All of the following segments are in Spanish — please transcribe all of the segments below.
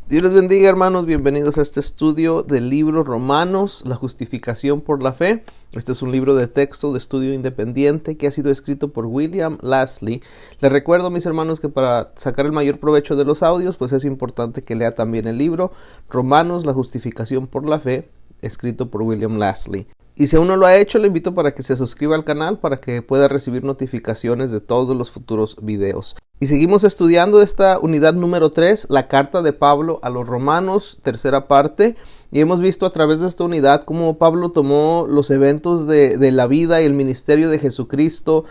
Dios les bendiga, hermanos, bienvenidos a este estudio del libro Romanos, la justificación por la fe. Este es un libro de texto de estudio independiente que ha sido escrito por William Lasley. Les recuerdo, mis hermanos, que para sacar el mayor provecho de los audios, pues es importante que lea también el libro Romanos, la justificación por la fe, escrito por William Lasley. Y si aún no lo ha hecho, le invito para que se suscriba al canal para que pueda recibir notificaciones de todos los futuros videos. Y seguimos estudiando esta unidad número 3, la carta de Pablo a los Romanos, tercera parte. Y hemos visto a través de esta unidad cómo Pablo tomó los eventos de la vida y el ministerio de Jesucristo,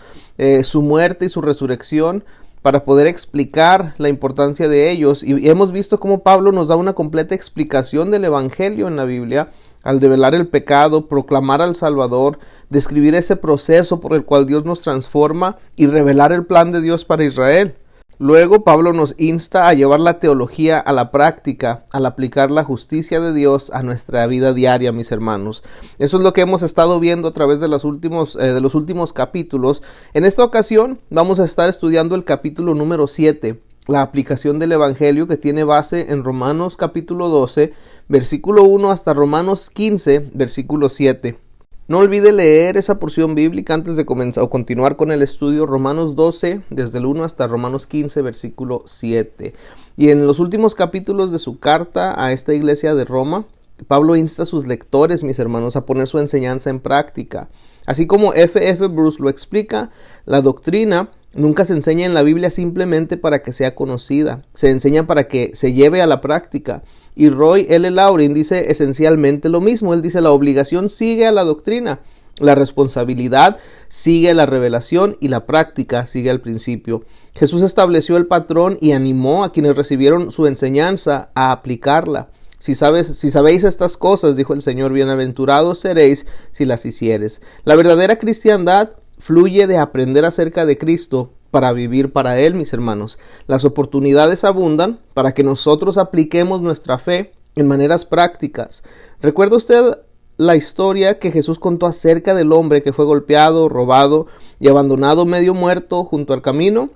su muerte y su resurrección, para poder explicar la importancia de ellos. Y hemos visto cómo Pablo nos da una completa explicación del Evangelio en la Biblia, al develar el pecado, proclamar al Salvador, describir ese proceso por el cual Dios nos transforma y revelar el plan de Dios para Israel. Luego Pablo nos insta a llevar la teología a la práctica, al aplicar la justicia de Dios a nuestra vida diaria, mis hermanos. Eso es lo que hemos estado viendo a través de los últimos capítulos. En esta ocasión vamos a estar estudiando el capítulo número 7. La aplicación del Evangelio, que tiene base en Romanos capítulo 12, versículo 1 hasta Romanos 15, versículo 7. No olvide leer esa porción bíblica antes de comenzar o continuar con el estudio. Romanos 12, desde el 1 hasta Romanos 15, versículo 7. Y en los últimos capítulos de su carta a esta iglesia de Roma, Pablo insta a sus lectores, mis hermanos, a poner su enseñanza en práctica. Así como F.F. Bruce lo explica, la doctrina nunca se enseña en la Biblia simplemente para que sea conocida, se enseña para que se lleve a la práctica. Y Roy L. Laurin dice esencialmente lo mismo. Él dice: la obligación sigue a la doctrina, la responsabilidad sigue a la revelación y la práctica sigue al principio. Jesús estableció el patrón y animó a quienes recibieron su enseñanza a aplicarla. Si sabéis estas cosas, dijo el Señor, bienaventurados seréis si las hicieres. La verdadera cristiandad fluye de aprender acerca de Cristo para vivir para Él, mis hermanos. Las oportunidades abundan para que nosotros apliquemos nuestra fe en maneras prácticas. ¿Recuerda usted la historia que Jesús contó acerca del hombre que fue golpeado, robado y abandonado medio muerto junto al camino?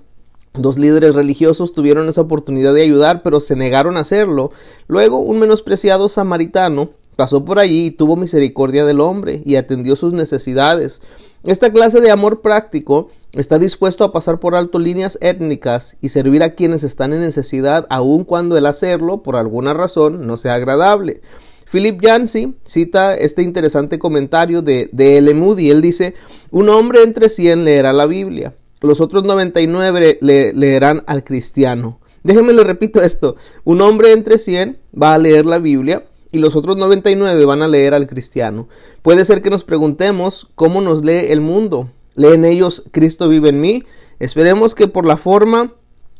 Dos líderes religiosos tuvieron esa oportunidad de ayudar, pero se negaron a hacerlo. Luego, un menospreciado samaritano pasó por allí y tuvo misericordia del hombre y atendió sus necesidades. Esta clase de amor práctico está dispuesto a pasar por alto líneas étnicas y servir a quienes están en necesidad, aun cuando el hacerlo, por alguna razón, no sea agradable. Philip Yancey cita este interesante comentario de L. Moody. Él dice: un hombre entre 100 leerá la Biblia, los otros 99 leerán al cristiano. Déjenme le repito esto: un hombre entre 100 va a leer la Biblia y los otros 99 van a leer al cristiano. Puede ser que nos preguntemos cómo nos lee el mundo. ¿Leen ellos Cristo vive en mí? Esperemos que por la forma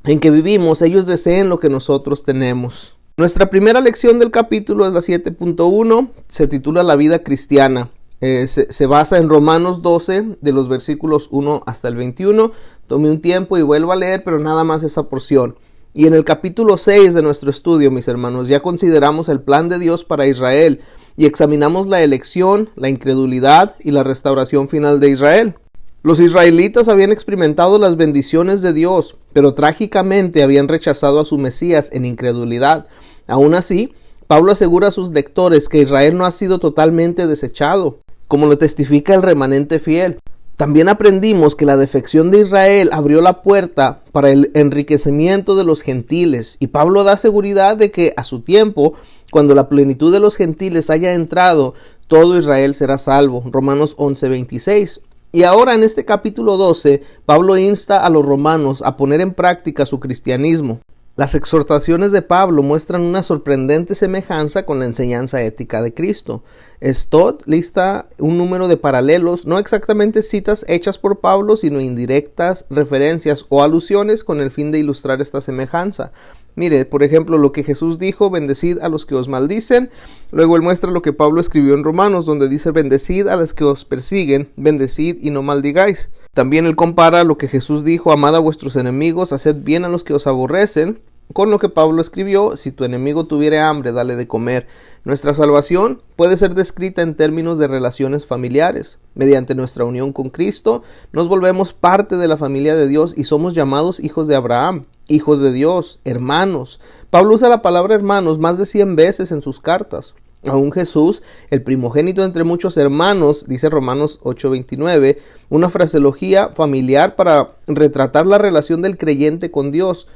en que vivimos ellos deseen lo que nosotros tenemos. Nuestra primera lección del capítulo es la 7.1, se titula La vida cristiana. Se basa en Romanos 12, de los versículos 1 hasta el 21. Tome un tiempo y vuelva a leer, pero nada más esa porción. Y en el capítulo 6 de nuestro estudio, mis hermanos, ya consideramos el plan de Dios para Israel y examinamos la elección, la incredulidad y la restauración final de Israel. Los israelitas habían experimentado las bendiciones de Dios, pero trágicamente habían rechazado a su Mesías en incredulidad. Aún así, Pablo asegura a sus lectores que Israel no ha sido totalmente desechado, como lo testifica el remanente fiel. También aprendimos que la defección de Israel abrió la puerta para el enriquecimiento de los gentiles, y Pablo da seguridad de que a su tiempo, cuando la plenitud de los gentiles haya entrado, todo Israel será salvo. Romanos 11:26. Y ahora en este capítulo 12, Pablo insta a los romanos a poner en práctica su cristianismo. Las exhortaciones de Pablo muestran una sorprendente semejanza con la enseñanza ética de Cristo. Stott lista un número de paralelos, no exactamente citas hechas por Pablo, sino indirectas referencias o alusiones con el fin de ilustrar esta semejanza. Mire, por ejemplo, lo que Jesús dijo: bendecid a los que os maldicen. Luego él muestra lo que Pablo escribió en Romanos, donde dice: bendecid a los que os persiguen, bendecid y no maldigáis. También él compara lo que Jesús dijo: amad a vuestros enemigos, haced bien a los que os aborrecen, con lo que Pablo escribió: si tu enemigo tuviere hambre, dale de comer. Nuestra salvación puede ser descrita en términos de relaciones familiares. Mediante nuestra unión con Cristo, nos volvemos parte de la familia de Dios y somos llamados hijos de Abraham. hijos de Dios, hermanos. Pablo usa la palabra hermanos más de 100 veces en sus cartas. Aún Jesús, el primogénito entre muchos hermanos, dice Romanos 8:29, una fraseología familiar para retratar la relación del creyente con Dios.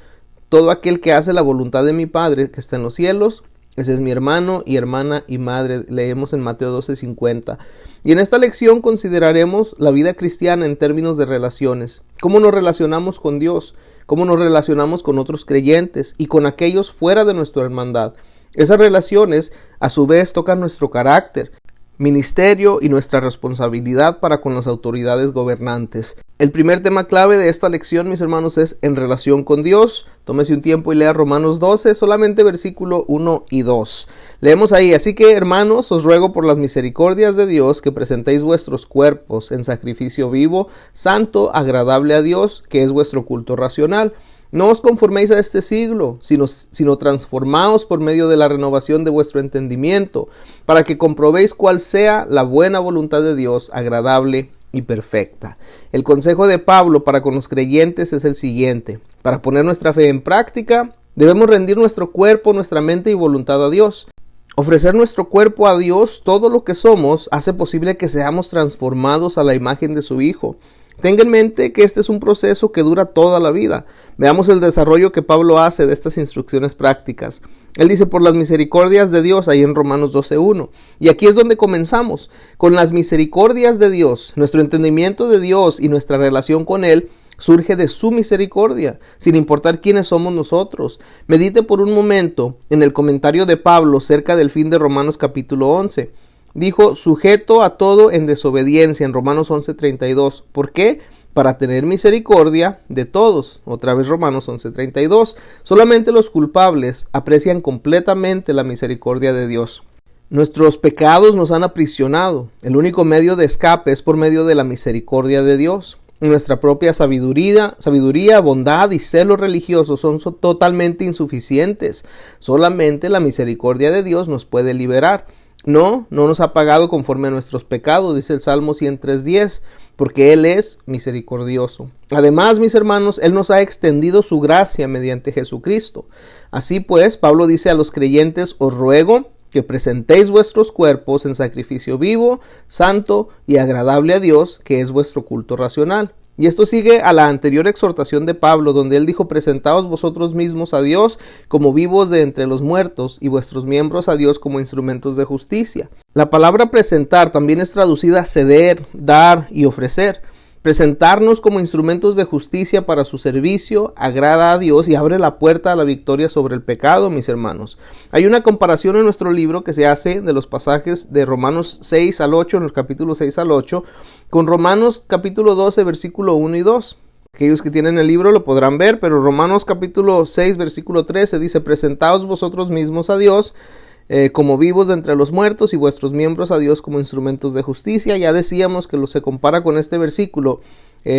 Todo aquel que hace la voluntad de mi Padre que está en los cielos, ese es mi hermano y hermana y madre. Leemos en Mateo 12:50. Y en esta lección consideraremos la vida cristiana en términos de relaciones. Cómo nos relacionamos con Dios, cómo nos relacionamos con otros creyentes y con aquellos fuera de nuestra hermandad. Esas relaciones a su vez tocan nuestro carácter, ministerio y nuestra responsabilidad para con las autoridades gobernantes. El primer tema clave de esta lección, mis hermanos, es en relación con Dios. Tómese un tiempo y lea Romanos 12, solamente versículo 1 y 2. Leemos ahí: así que, hermanos, os ruego por las misericordias de Dios que presentéis vuestros cuerpos en sacrificio vivo, santo, agradable a Dios, que es vuestro culto racional. No os conforméis a este siglo, sino transformaos por medio de la renovación de vuestro entendimiento, para que comprobéis cuál sea la buena voluntad de Dios, agradable y perfecta. El consejo de Pablo para con los creyentes es el siguiente: para poner nuestra fe en práctica, debemos rendir nuestro cuerpo, nuestra mente y voluntad a Dios. Ofrecer nuestro cuerpo a Dios, todo lo que somos, hace posible que seamos transformados a la imagen de su Hijo. Tenga en mente que este es un proceso que dura toda la vida. Veamos el desarrollo que Pablo hace de estas instrucciones prácticas. Él dice: por las misericordias de Dios, ahí en Romanos 12:1. Y aquí es donde comenzamos. Con las misericordias de Dios, nuestro entendimiento de Dios y nuestra relación con Él surge de su misericordia, sin importar quiénes somos nosotros. Medite por un momento en el comentario de Pablo cerca del fin de Romanos capítulo 11. Dijo: sujeto a todo en desobediencia, en Romanos 11:32. ¿Por qué? Para tener misericordia de todos. Otra vez Romanos 11:32. Solamente los culpables aprecian completamente la misericordia de Dios. Nuestros pecados nos han aprisionado. El único medio de escape es por medio de la misericordia de Dios. Nuestra propia sabiduría, bondad y celo religioso son totalmente insuficientes. Solamente la misericordia de Dios nos puede liberar. No nos ha pagado conforme a nuestros pecados, dice el Salmo 103:10, porque Él es misericordioso. Además, mis hermanos, Él nos ha extendido su gracia mediante Jesucristo. Así pues, Pablo dice a los creyentes: os ruego que presentéis vuestros cuerpos en sacrificio vivo, santo y agradable a Dios, que es vuestro culto racional. Y esto sigue a la anterior exhortación de Pablo, donde él dijo: presentaos vosotros mismos a Dios como vivos de entre los muertos, y vuestros miembros a Dios como instrumentos de justicia. La palabra presentar también es traducida ceder, dar y ofrecer. Presentarnos como instrumentos de justicia para su servicio agrada a Dios y abre la puerta a la victoria sobre el pecado, mis hermanos. Hay una comparación en nuestro libro que se hace de los pasajes de Romanos 6 al 8, en los capítulos 6 al 8, con Romanos capítulo 12, versículo 1 y 2. Aquellos que tienen el libro lo podrán ver, pero Romanos capítulo 6, versículo 13 dice: presentaos vosotros mismos a Dios como vivos de entre los muertos, y vuestros miembros a Dios como instrumentos de justicia. Ya decíamos que se compara con este versículo: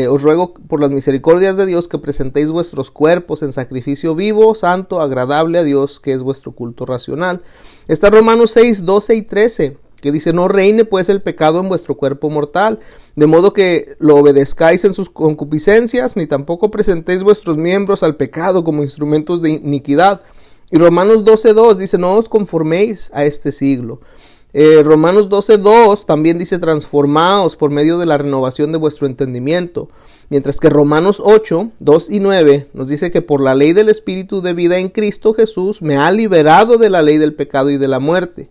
os ruego por las misericordias de Dios que presentéis vuestros cuerpos en sacrificio vivo, santo, agradable a Dios, que es vuestro culto racional. Está Romanos 6, 12 y 13, que dice: no reine pues el pecado en vuestro cuerpo mortal, de modo que lo obedezcáis en sus concupiscencias, ni tampoco presentéis vuestros miembros al pecado como instrumentos de iniquidad. Y Romanos 12:2 dice: no os conforméis a este siglo. Romanos 12:2 también dice: transformaos por medio de la renovación de vuestro entendimiento. Mientras que Romanos 8, 2 y 9 nos dice que por la ley del Espíritu de vida en Cristo Jesús me ha liberado de la ley del pecado y de la muerte.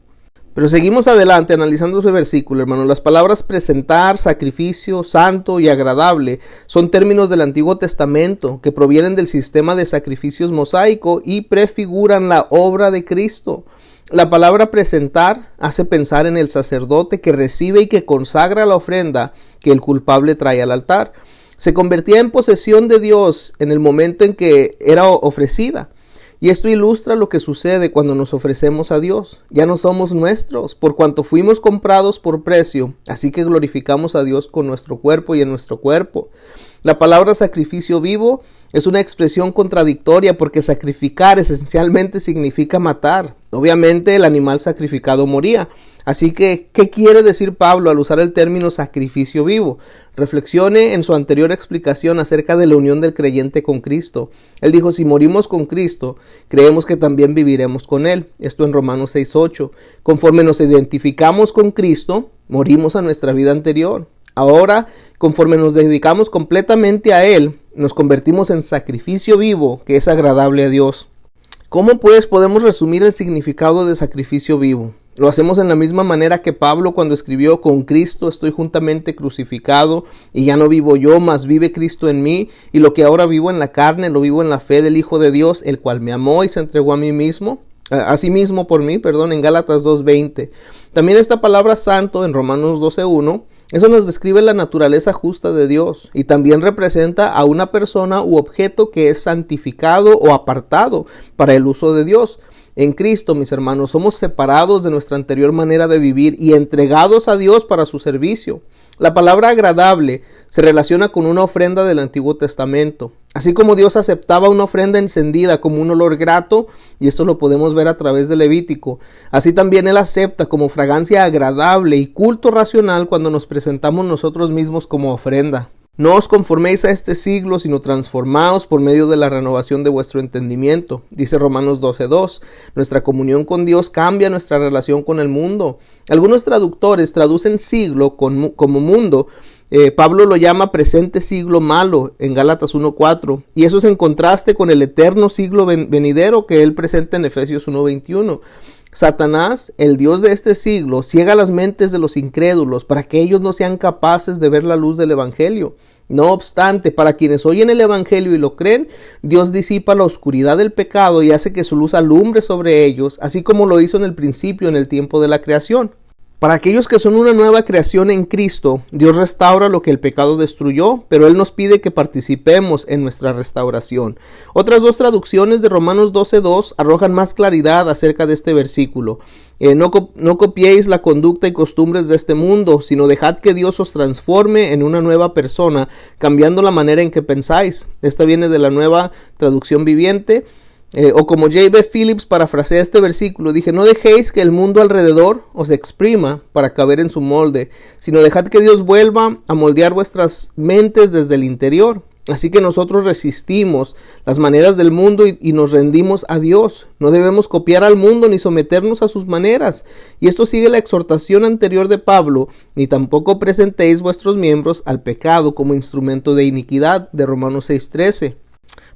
Pero seguimos adelante analizando ese versículo, hermanos. Las palabras presentar, sacrificio, santo y agradable son términos del Antiguo Testamento que provienen del sistema de sacrificios mosaico y prefiguran la obra de Cristo. La palabra presentar hace pensar en el sacerdote que recibe y que consagra la ofrenda que el culpable trae al altar. Se convertía en posesión de Dios en el momento en que era ofrecida. Y esto ilustra lo que sucede cuando nos ofrecemos a Dios. Ya no somos nuestros, por cuanto fuimos comprados por precio, así que glorificamos a Dios con nuestro cuerpo y en nuestro cuerpo. La palabra sacrificio vivo es una expresión contradictoria porque sacrificar esencialmente significa matar. Obviamente el animal sacrificado moría. Así que, ¿qué quiere decir Pablo al usar el término sacrificio vivo? Reflexione en su anterior explicación acerca de la unión del creyente con Cristo. Él dijo, si morimos con Cristo, creemos que también viviremos con Él. Esto en Romanos 6:8. Conforme nos identificamos con Cristo, morimos a nuestra vida anterior. Ahora, conforme nos dedicamos completamente a Él, nos convertimos en sacrificio vivo que es agradable a Dios. ¿Cómo pues podemos resumir el significado de sacrificio vivo? Lo hacemos en la misma manera que Pablo cuando escribió, con Cristo estoy juntamente crucificado y ya no vivo yo, mas vive Cristo en mí, y lo que ahora vivo en la carne, lo vivo en la fe del Hijo de Dios, el cual me amó y se entregó a sí mismo por mí, en Gálatas 2:20. También esta palabra santo en Romanos 12:1, eso nos describe la naturaleza justa de Dios y también representa a una persona u objeto que es santificado o apartado para el uso de Dios. En Cristo, mis hermanos, somos separados de nuestra anterior manera de vivir y entregados a Dios para su servicio. La palabra agradable se relaciona con una ofrenda del Antiguo Testamento. Así como Dios aceptaba una ofrenda encendida como un olor grato, y esto lo podemos ver a través de Levítico, así también Él acepta como fragancia agradable y culto racional cuando nos presentamos nosotros mismos como ofrenda. No os conforméis a este siglo, sino transformaos por medio de la renovación de vuestro entendimiento. Dice Romanos 12:2. Nuestra comunión con Dios cambia nuestra relación con el mundo. Algunos traductores traducen siglo como mundo. Pablo lo llama presente siglo malo en Gálatas 1:4. Y eso es en contraste con el eterno siglo venidero que él presenta en Efesios 1:21. Satanás, el Dios de este siglo, ciega las mentes de los incrédulos para que ellos no sean capaces de ver la luz del Evangelio. No obstante, para quienes oyen el Evangelio y lo creen, Dios disipa la oscuridad del pecado y hace que su luz alumbre sobre ellos, así como lo hizo en el principio, en el tiempo de la creación. Para aquellos que son una nueva creación en Cristo, Dios restaura lo que el pecado destruyó, pero Él nos pide que participemos en nuestra restauración. Otras dos traducciones de Romanos 12:2 arrojan más claridad acerca de este versículo. No copiéis la conducta y costumbres de este mundo, sino dejad que Dios os transforme en una nueva persona, cambiando la manera en que pensáis. Esta viene de la Nueva Traducción Viviente. O como J.B. Phillips parafrasea este versículo, dije, no dejéis que el mundo alrededor os exprima para caber en su molde, sino dejad que Dios vuelva a moldear vuestras mentes desde el interior. Así que nosotros resistimos las maneras del mundo y nos rendimos a Dios. No debemos copiar al mundo ni someternos a sus maneras. Y esto sigue la exhortación anterior de Pablo, ni tampoco presentéis vuestros miembros al pecado como instrumento de iniquidad, de Romanos 6:13.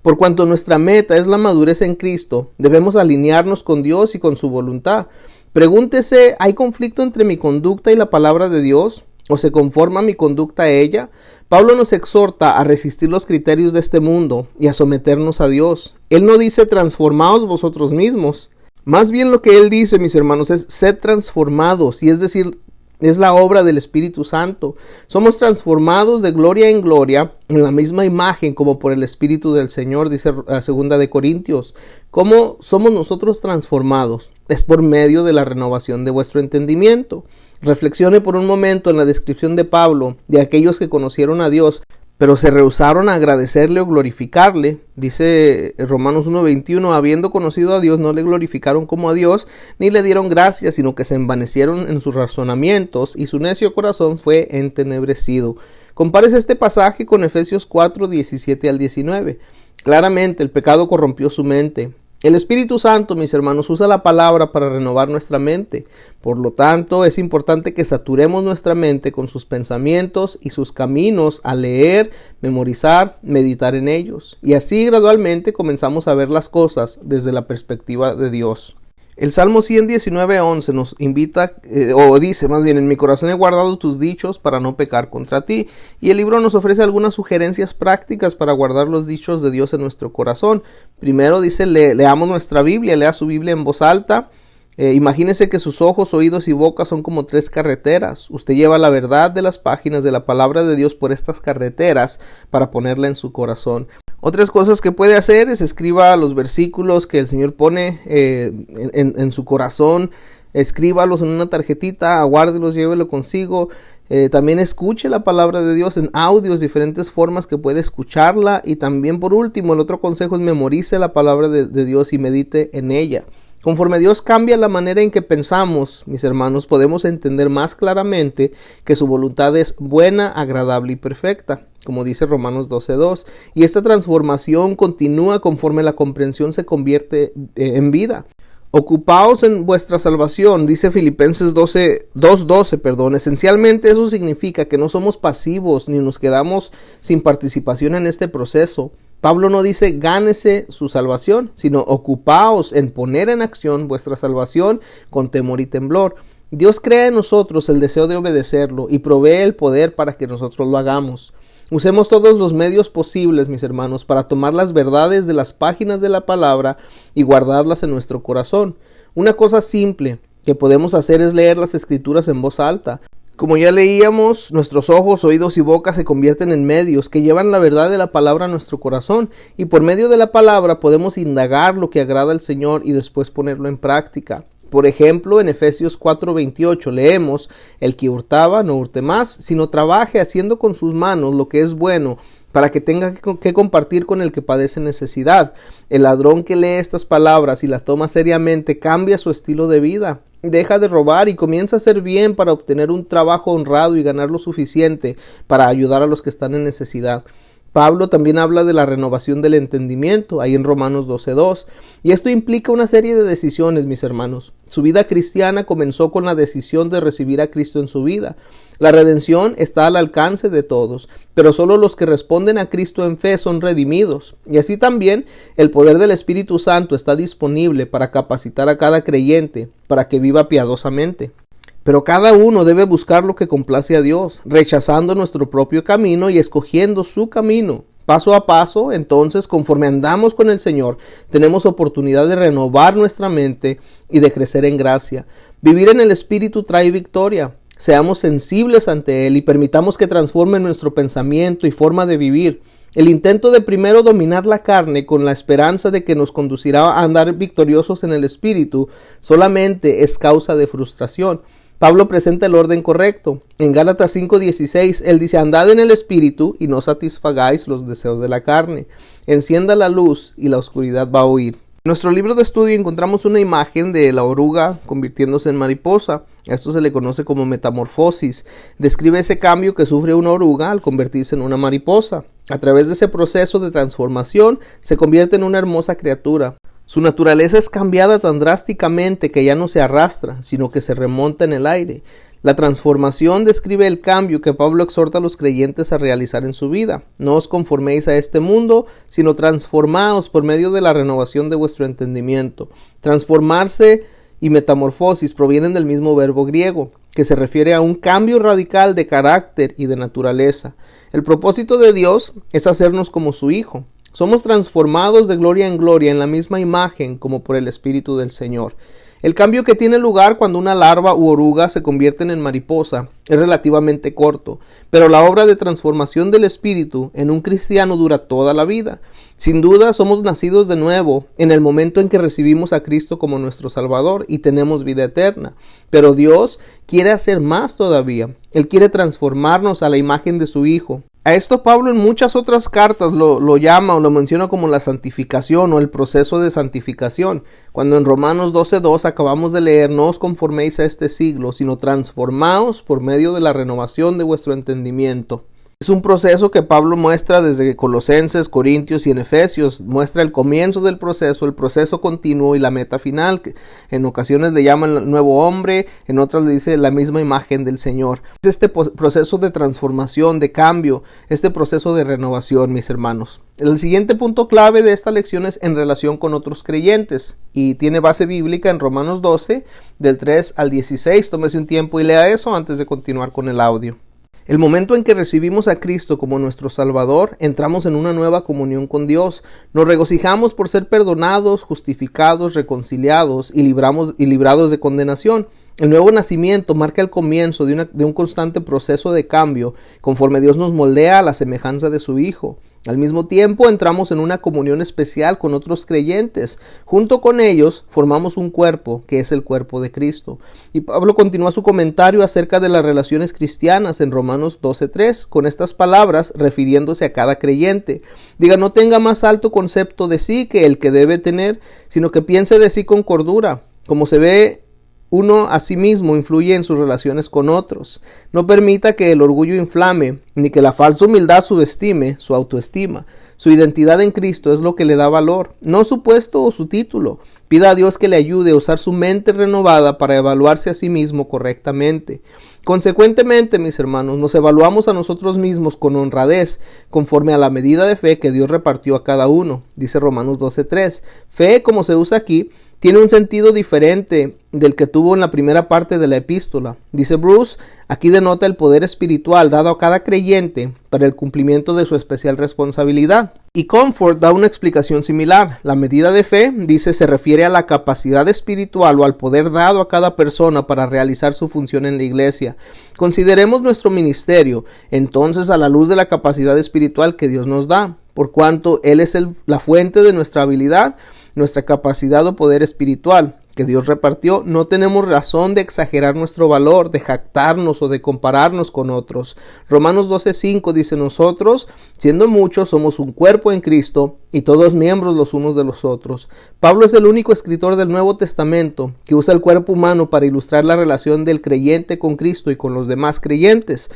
Por cuanto nuestra meta es la madurez en Cristo, debemos alinearnos con Dios y con su voluntad. Pregúntese, ¿hay conflicto entre mi conducta y la palabra de Dios? ¿O se conforma mi conducta a ella? Pablo nos exhorta a resistir los criterios de este mundo y a someternos a Dios. Él no dice transformaos vosotros mismos. Más bien lo que él dice, mis hermanos, es sed transformados, y es decir, es la obra del Espíritu Santo. Somos transformados de gloria en gloria en la misma imagen como por el Espíritu del Señor, dice 2 de Corintios. ¿Cómo somos nosotros transformados? Es por medio de la renovación de vuestro entendimiento. Reflexione por un momento en la descripción de Pablo de aquellos que conocieron a Dios, pero se rehusaron a agradecerle o glorificarle. Dice Romanos 1:21, habiendo conocido a Dios, no le glorificaron como a Dios, ni le dieron gracias, sino que se envanecieron en sus razonamientos, y su necio corazón fue entenebrecido. Compárese este pasaje con Efesios 4:17 al 19. Claramente el pecado corrompió su mente. El Espíritu Santo, mis hermanos, usa la palabra para renovar nuestra mente. Por lo tanto, es importante que saturemos nuestra mente con sus pensamientos y sus caminos al leer, memorizar, meditar en ellos. Y así gradualmente comenzamos a ver las cosas desde la perspectiva de Dios. El Salmo 119:11 nos invita, dice más bien, en mi corazón he guardado tus dichos para no pecar contra ti. Y el libro nos ofrece algunas sugerencias prácticas para guardar los dichos de Dios en nuestro corazón. Primero dice, leamos nuestra Biblia, lea su Biblia en voz alta. Imagínese que sus ojos, oídos y boca son como 3 carreteras. Usted lleva la verdad de las páginas de la palabra de Dios por estas carreteras para ponerla en su corazón. Otras cosas que puede hacer es escriba los versículos que el Señor pone en su corazón, escríbalos en una tarjetita, aguárdelos, llévelo consigo. También escuche la palabra de Dios en audios, diferentes formas que puede escucharla. Y también por último, el otro consejo es memorice la palabra de Dios y medite en ella. Conforme Dios cambia la manera en que pensamos, mis hermanos, podemos entender más claramente que su voluntad es buena, agradable y perfecta, como dice Romanos 12:2. Y esta transformación continúa conforme la comprensión se convierte en vida. Ocupaos en vuestra salvación, dice Filipenses 2:12. Esencialmente eso significa que no somos pasivos ni nos quedamos sin participación en este proceso. Pablo no dice gánese su salvación, sino ocupaos en poner en acción vuestra salvación con temor y temblor. Dios crea en nosotros el deseo de obedecerlo y provee el poder para que nosotros lo hagamos. Usemos todos los medios posibles, mis hermanos, para tomar las verdades de las páginas de la palabra y guardarlas en nuestro corazón. Una cosa simple que podemos hacer es leer las escrituras en voz alta. Como ya leíamos, nuestros ojos, oídos y boca se convierten en medios que llevan la verdad de la palabra a nuestro corazón, y por medio de la palabra podemos indagar lo que agrada al Señor y después ponerlo en práctica. Por ejemplo, en Efesios 4:28 leemos: el que hurtaba no hurte más, sino trabaje haciendo con sus manos lo que es bueno, para que tenga que compartir con el que padece necesidad. El ladrón que lee estas palabras y las toma seriamente cambia su estilo de vida. Deja de robar y comienza a hacer bien para obtener un trabajo honrado y ganar lo suficiente para ayudar a los que están en necesidad. Pablo también habla de la renovación del entendimiento, ahí en Romanos 12:2, y esto implica una serie de decisiones, mis hermanos. Su vida cristiana comenzó con la decisión de recibir a Cristo en su vida. La redención está al alcance de todos, pero solo los que responden a Cristo en fe son redimidos, y así también el poder del Espíritu Santo está disponible para capacitar a cada creyente para que viva piadosamente. Pero cada uno debe buscar lo que complace a Dios, rechazando nuestro propio camino y escogiendo su camino. Paso a paso, entonces, conforme andamos con el Señor, tenemos oportunidad de renovar nuestra mente y de crecer en gracia. Vivir en el Espíritu trae victoria. Seamos sensibles ante Él y permitamos que transforme nuestro pensamiento y forma de vivir. El intento de primero dominar la carne con la esperanza de que nos conducirá a andar victoriosos en el Espíritu solamente es causa de frustración. Pablo presenta el orden correcto. En Gálatas 5:16, él dice: andad en el Espíritu y no satisfagáis los deseos de la carne. Encienda la luz y la oscuridad va a huir. En nuestro libro de estudio encontramos una imagen de la oruga convirtiéndose en mariposa. A esto se le conoce como metamorfosis. Describe ese cambio que sufre una oruga al convertirse en una mariposa. A través de ese proceso de transformación se convierte en una hermosa criatura. Su naturaleza es cambiada tan drásticamente que ya no se arrastra, sino que se remonta en el aire. La transformación describe el cambio que Pablo exhorta a los creyentes a realizar en su vida. No os conforméis a este mundo, sino transformaos por medio de la renovación de vuestro entendimiento. Transformarse y metamorfosis provienen del mismo verbo griego, que se refiere a un cambio radical de carácter y de naturaleza. El propósito de Dios es hacernos como su Hijo. Somos transformados de gloria en gloria en la misma imagen como por el Espíritu del Señor. El cambio que tiene lugar cuando una larva u oruga se convierten en mariposa es relativamente corto, pero la obra de transformación del Espíritu en un cristiano dura toda la vida. Sin duda somos nacidos de nuevo en el momento en que recibimos a Cristo como nuestro Salvador y tenemos vida eterna. Pero Dios quiere hacer más todavía. Él quiere transformarnos a la imagen de su Hijo. A esto Pablo en muchas otras cartas lo llama o lo menciona como la santificación o el proceso de santificación. Cuando en Romanos 12:2 acabamos de leer: no os conforméis a este siglo, sino transformaos por medio de la renovación de vuestro entendimiento. Es un proceso que Pablo muestra desde Colosenses, Corintios y en Efesios. Muestra el comienzo del proceso, el proceso continuo y la meta final, que en ocasiones le llaman el nuevo hombre, en otras le dice la misma imagen del Señor. Es este proceso de transformación, de cambio, este proceso de renovación, mis hermanos. El siguiente punto clave de esta lección es en relación con otros creyentes y tiene base bíblica en Romanos 12, del 3 al 16. Tómese un tiempo y lea eso antes de continuar con el audio. El momento en que recibimos a Cristo como nuestro Salvador, entramos en una nueva comunión con Dios. Nos regocijamos por ser perdonados, justificados, reconciliados y librados de condenación. El nuevo nacimiento marca el comienzo de un constante proceso de cambio, conforme Dios nos moldea a la semejanza de su Hijo. Al mismo tiempo, entramos en una comunión especial con otros creyentes. Junto con ellos, formamos un cuerpo, que es el cuerpo de Cristo. Y Pablo continúa su comentario acerca de las relaciones cristianas en Romanos 12:3, con estas palabras refiriéndose a cada creyente. Diga, no tenga más alto concepto de sí que el que debe tener, sino que piense de sí con cordura, como se ve uno a sí mismo influye en sus relaciones con otros. No permita que el orgullo inflame, ni que la falsa humildad subestime su autoestima. Su identidad en Cristo es lo que le da valor, no su puesto o su título. Pida a Dios que le ayude a usar su mente renovada para evaluarse a sí mismo correctamente. Consecuentemente, mis hermanos, nos evaluamos a nosotros mismos con honradez, conforme a la medida de fe que Dios repartió a cada uno. Dice Romanos 12:3. Fe, como se usa aquí, tiene un sentido diferente del que tuvo en la primera parte de la epístola. Dice Bruce, aquí denota el poder espiritual dado a cada creyente para el cumplimiento de su especial responsabilidad. Y Comfort da una explicación similar. La medida de fe, dice, se refiere a la capacidad espiritual o al poder dado a cada persona para realizar su función en la iglesia. Consideremos nuestro ministerio, entonces, a la luz de la capacidad espiritual que Dios nos da, por cuanto Él es la fuente de nuestra habilidad, nuestra capacidad o poder espiritual que Dios repartió. No tenemos razón de exagerar nuestro valor, de jactarnos o de compararnos con otros. Romanos 12:5 dice, nosotros, siendo muchos, somos un cuerpo en Cristo y todos miembros los unos de los otros. Pablo es el único escritor del Nuevo Testamento que usa el cuerpo humano para ilustrar la relación del creyente con Cristo y con los demás creyentes.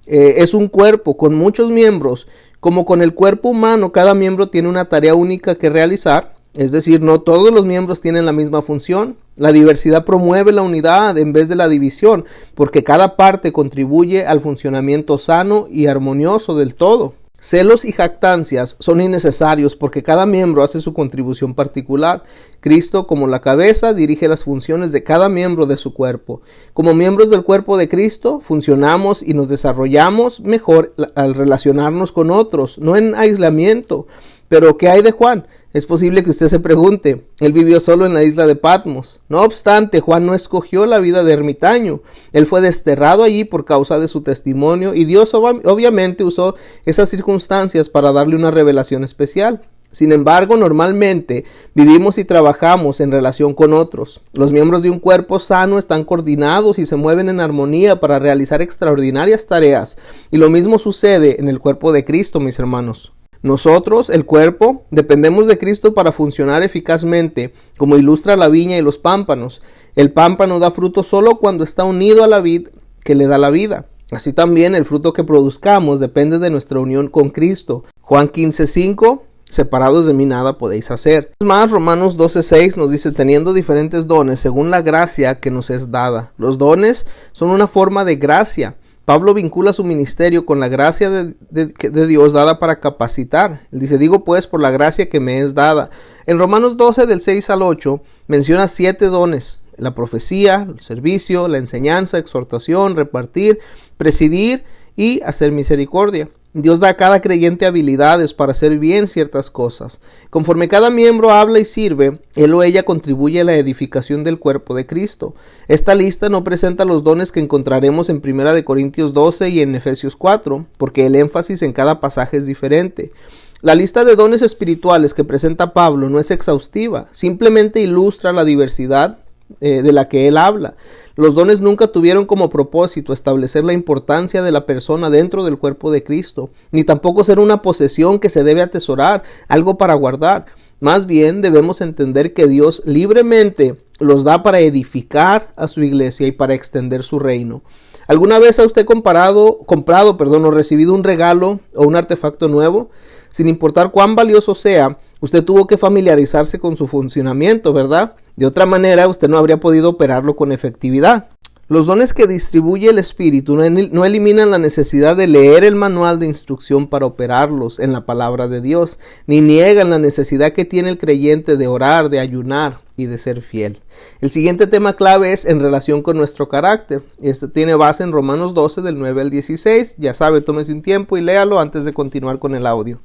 Es un cuerpo con muchos miembros. Como con el cuerpo humano, cada miembro tiene una tarea única que realizar. Es decir, no todos los miembros tienen la misma función. La diversidad promueve la unidad en vez de la división, porque cada parte contribuye al funcionamiento sano y armonioso del todo. Celos y jactancias son innecesarios porque cada miembro hace su contribución particular. Cristo, como la cabeza, dirige las funciones de cada miembro de su cuerpo. Como miembros del cuerpo de Cristo, funcionamos y nos desarrollamos mejor al relacionarnos con otros, no en aislamiento. Pero, ¿qué hay de Juan? Es posible que usted se pregunte, él vivió solo en la isla de Patmos. No obstante, Juan no escogió la vida de ermitaño. Él fue desterrado allí por causa de su testimonio y Dios obviamente usó esas circunstancias para darle una revelación especial. Sin embargo, normalmente vivimos y trabajamos en relación con otros. Los miembros de un cuerpo sano están coordinados y se mueven en armonía para realizar extraordinarias tareas. Y lo mismo sucede en el cuerpo de Cristo, mis hermanos. Nosotros, el cuerpo, dependemos de Cristo para funcionar eficazmente, como ilustra la viña y los pámpanos. El pámpano da fruto solo cuando está unido a la vid que le da la vida. Así también el fruto que produzcamos depende de nuestra unión con Cristo. Juan 15:5, separados de mí nada podéis hacer. Es más, Romanos 12:6 nos dice, teniendo diferentes dones según la gracia que nos es dada. Los dones son una forma de gracia. Pablo vincula su ministerio con la gracia de Dios dada para capacitar. Él dice, digo pues por la gracia que me es dada. En Romanos 12 del 6 al 8 menciona 7 dones. La profecía, el servicio, la enseñanza, exhortación, repartir, presidir y hacer misericordia. Dios da a cada creyente habilidades para hacer bien ciertas cosas. Conforme cada miembro habla y sirve, él o ella contribuye a la edificación del cuerpo de Cristo. Esta lista no presenta los dones que encontraremos en 1 Corintios 12 y en Efesios 4, porque el énfasis en cada pasaje es diferente. La lista de dones espirituales que presenta Pablo no es exhaustiva, simplemente ilustra la diversidad de la que él habla. Los dones nunca tuvieron como propósito establecer la importancia de la persona dentro del cuerpo de Cristo, ni tampoco ser una posesión que se debe atesorar, algo para guardar. Más bien debemos entender que Dios libremente los da para edificar a su iglesia y para extender su reino. ¿Alguna vez ha usted comprado o recibido un regalo o un artefacto nuevo? Sin importar cuán valioso sea, usted tuvo que familiarizarse con su funcionamiento, ¿verdad? De otra manera, usted no habría podido operarlo con efectividad. Los dones que distribuye el Espíritu no eliminan la necesidad de leer el manual de instrucción para operarlos en la palabra de Dios, ni niegan la necesidad que tiene el creyente de orar, de ayunar y de ser fiel. El siguiente tema clave es en relación con nuestro carácter. Este tiene base en Romanos 12 del 9 al 16. Ya sabe, tómese un tiempo y léalo antes de continuar con el audio.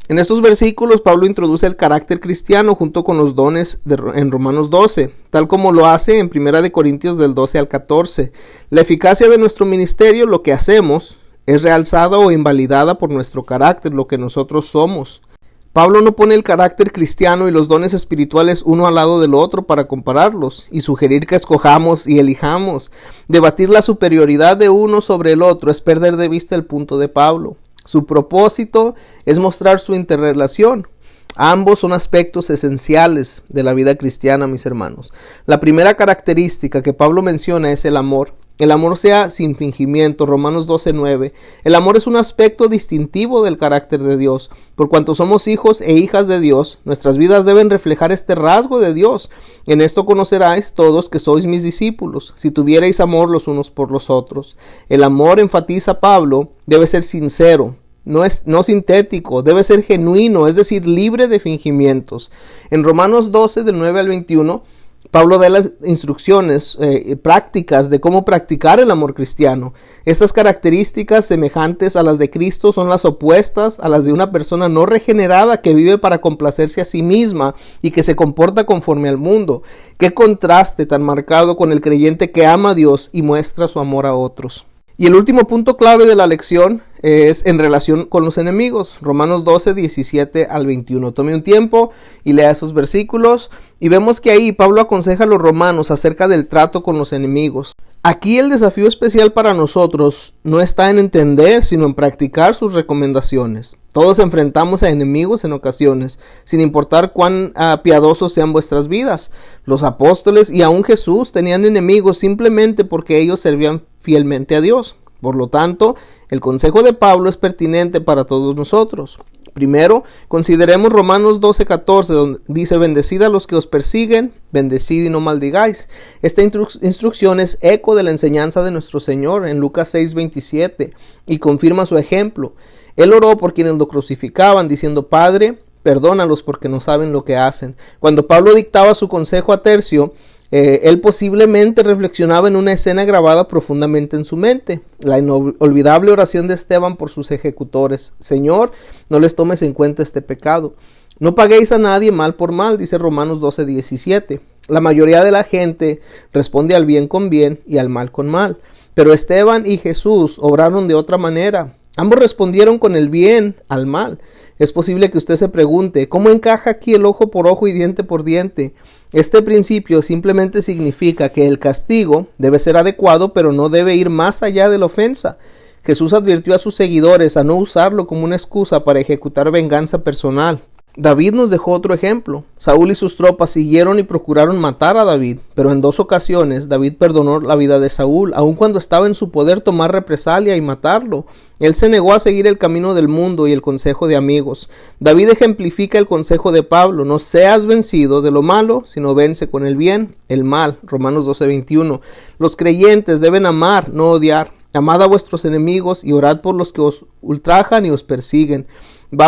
En estos versículos, Pablo introduce el carácter cristiano junto con los dones en Romanos 12, tal como lo hace en 1 Corintios del 12 al 14. La eficacia de nuestro ministerio, lo que hacemos, es realzada o invalidada por nuestro carácter, lo que nosotros somos. Pablo no pone el carácter cristiano y los dones espirituales uno al lado del otro para compararlos y sugerir que escojamos y elijamos. Debatir la superioridad de uno sobre el otro es perder de vista el punto de Pablo. Su propósito es mostrar su interrelación. Ambos son aspectos esenciales de la vida cristiana, mis hermanos. La primera característica que Pablo menciona es el amor. El amor sea sin fingimiento, Romanos 12:9. El amor es un aspecto distintivo del carácter de Dios. Por cuanto somos hijos e hijas de Dios, nuestras vidas deben reflejar este rasgo de Dios. En esto conoceráis todos que sois mis discípulos, si tuvierais amor los unos por los otros. El amor, enfatiza Pablo, debe ser sincero. No sintético, debe ser genuino, es decir, libre de fingimientos. En Romanos 12, del 9 al 21, Pablo da las instrucciones prácticas de cómo practicar el amor cristiano. Estas características semejantes a las de Cristo son las opuestas a las de una persona no regenerada que vive para complacerse a sí misma y que se comporta conforme al mundo. Qué contraste tan marcado con el creyente que ama a Dios y muestra su amor a otros. Y el último punto clave de la lección es en relación con los enemigos. Romanos 12, 17 al 21. Tome un tiempo y lea esos versículos y vemos que ahí Pablo aconseja a los romanos acerca del trato con los enemigos. Aquí el desafío especial para nosotros no está en entender, sino en practicar sus recomendaciones. Todos enfrentamos a enemigos en ocasiones, sin importar cuán piadosos sean vuestras vidas. Los apóstoles y aún Jesús tenían enemigos simplemente porque ellos servían fielmente a Dios. Por lo tanto, el consejo de Pablo es pertinente para todos nosotros. Primero, consideremos Romanos 12:14, donde dice: bendecid a los que os persiguen, bendecid y no maldigáis. Esta instrucción es eco de la enseñanza de nuestro Señor en Lucas 6:27 y confirma su ejemplo. Él oró por quienes lo crucificaban, diciendo: Padre, perdónalos porque no saben lo que hacen. Cuando Pablo dictaba su consejo a Tercio, él posiblemente reflexionaba en una escena grabada profundamente en su mente, la inolvidable oración de Esteban por sus ejecutores: Señor, no les tomes en cuenta este pecado. No paguéis a nadie mal por mal, dice Romanos 12:17. La mayoría de la gente responde al bien con bien y al mal con mal, pero Esteban y Jesús obraron de otra manera. Ambos respondieron con el bien al mal. Es posible que usted se pregunte: ¿cómo encaja aquí el ojo por ojo y diente por diente? Este principio simplemente significa que el castigo debe ser adecuado, pero no debe ir más allá de la ofensa. Jesús advirtió a sus seguidores a no usarlo como una excusa para ejecutar venganza personal. David nos dejó otro ejemplo. Saúl y sus tropas siguieron y procuraron matar a David, pero en 2 ocasiones David perdonó la vida de Saúl, aun cuando estaba en su poder tomar represalia y matarlo. Él se negó a seguir el camino del mundo y el consejo de amigos. David ejemplifica el consejo de Pablo: no seas vencido de lo malo, sino vence con el bien el mal. Romanos 12:21. Los creyentes deben amar, no odiar. Amad a vuestros enemigos y orad por los que os ultrajan y os persiguen.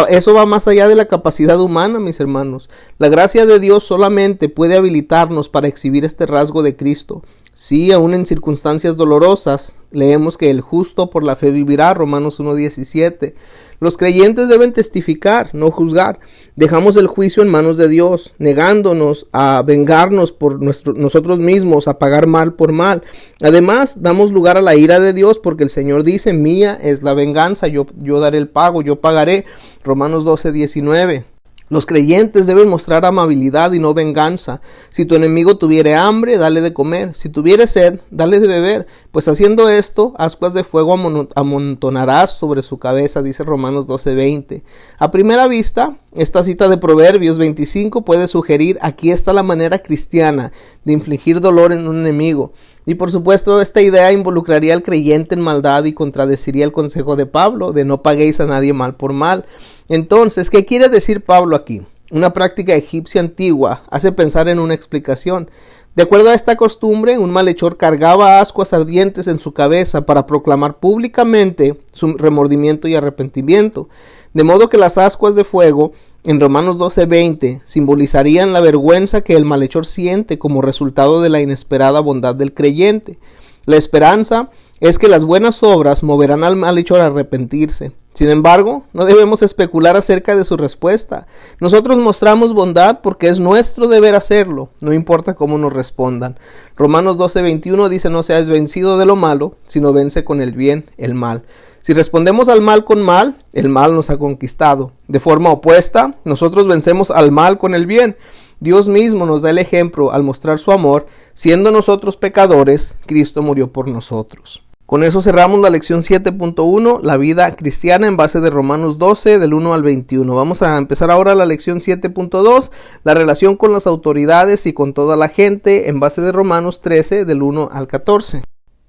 Eso va más allá de la capacidad humana, mis hermanos. La gracia de Dios solamente puede habilitarnos para exhibir este rasgo de Cristo. Sí, aún en circunstancias dolorosas, leemos que el justo por la fe vivirá, Romanos 1:17. Los creyentes deben testificar, no juzgar. Dejamos el juicio en manos de Dios, negándonos a vengarnos por nosotros mismos, a pagar mal por mal. Además, damos lugar a la ira de Dios, porque el Señor dice: mía es la venganza, yo daré el pago, yo pagaré. Romanos 12:19. Los creyentes deben mostrar amabilidad y no venganza. Si tu enemigo tuviere hambre, dale de comer. Si tuviere sed, dale de beber. Pues haciendo esto, ascuas de fuego amontonarás sobre su cabeza, dice Romanos 12:20. A primera vista, esta cita de Proverbios 25 puede sugerir: aquí está la manera cristiana de infligir dolor en un enemigo. Y por supuesto, esta idea involucraría al creyente en maldad y contradeciría el consejo de Pablo de no paguéis a nadie mal por mal. Entonces, ¿qué quiere decir Pablo aquí? Una práctica egipcia antigua hace pensar en una explicación. De acuerdo a esta costumbre, un malhechor cargaba ascuas ardientes en su cabeza para proclamar públicamente su remordimiento y arrepentimiento. De modo que las ascuas de fuego en Romanos 12:20 simbolizarían la vergüenza que el malhechor siente como resultado de la inesperada bondad del creyente. La esperanza es que las buenas obras moverán al malhechor a arrepentirse. Sin embargo, no debemos especular acerca de su respuesta. Nosotros mostramos bondad porque es nuestro deber hacerlo, no importa cómo nos respondan. Romanos 12:21 dice: no seas vencido de lo malo, sino vence con el bien el mal. Si respondemos al mal con mal, el mal nos ha conquistado. De forma opuesta, nosotros vencemos al mal con el bien. Dios mismo nos da el ejemplo al mostrar su amor. Siendo nosotros pecadores, Cristo murió por nosotros. Con eso cerramos la lección 7.1, la vida cristiana en base de Romanos 12, del 1 al 21. Vamos a empezar ahora la lección 7.2, la relación con las autoridades y con toda la gente en base de Romanos 13, del 1 al 14.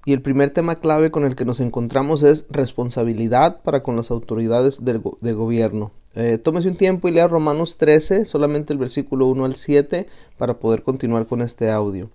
Y el primer tema clave con el que nos encontramos es responsabilidad para con las autoridades de gobierno. Tómese un tiempo y lea Romanos 13, solamente el versículo 1 al 7, para poder continuar con este audio.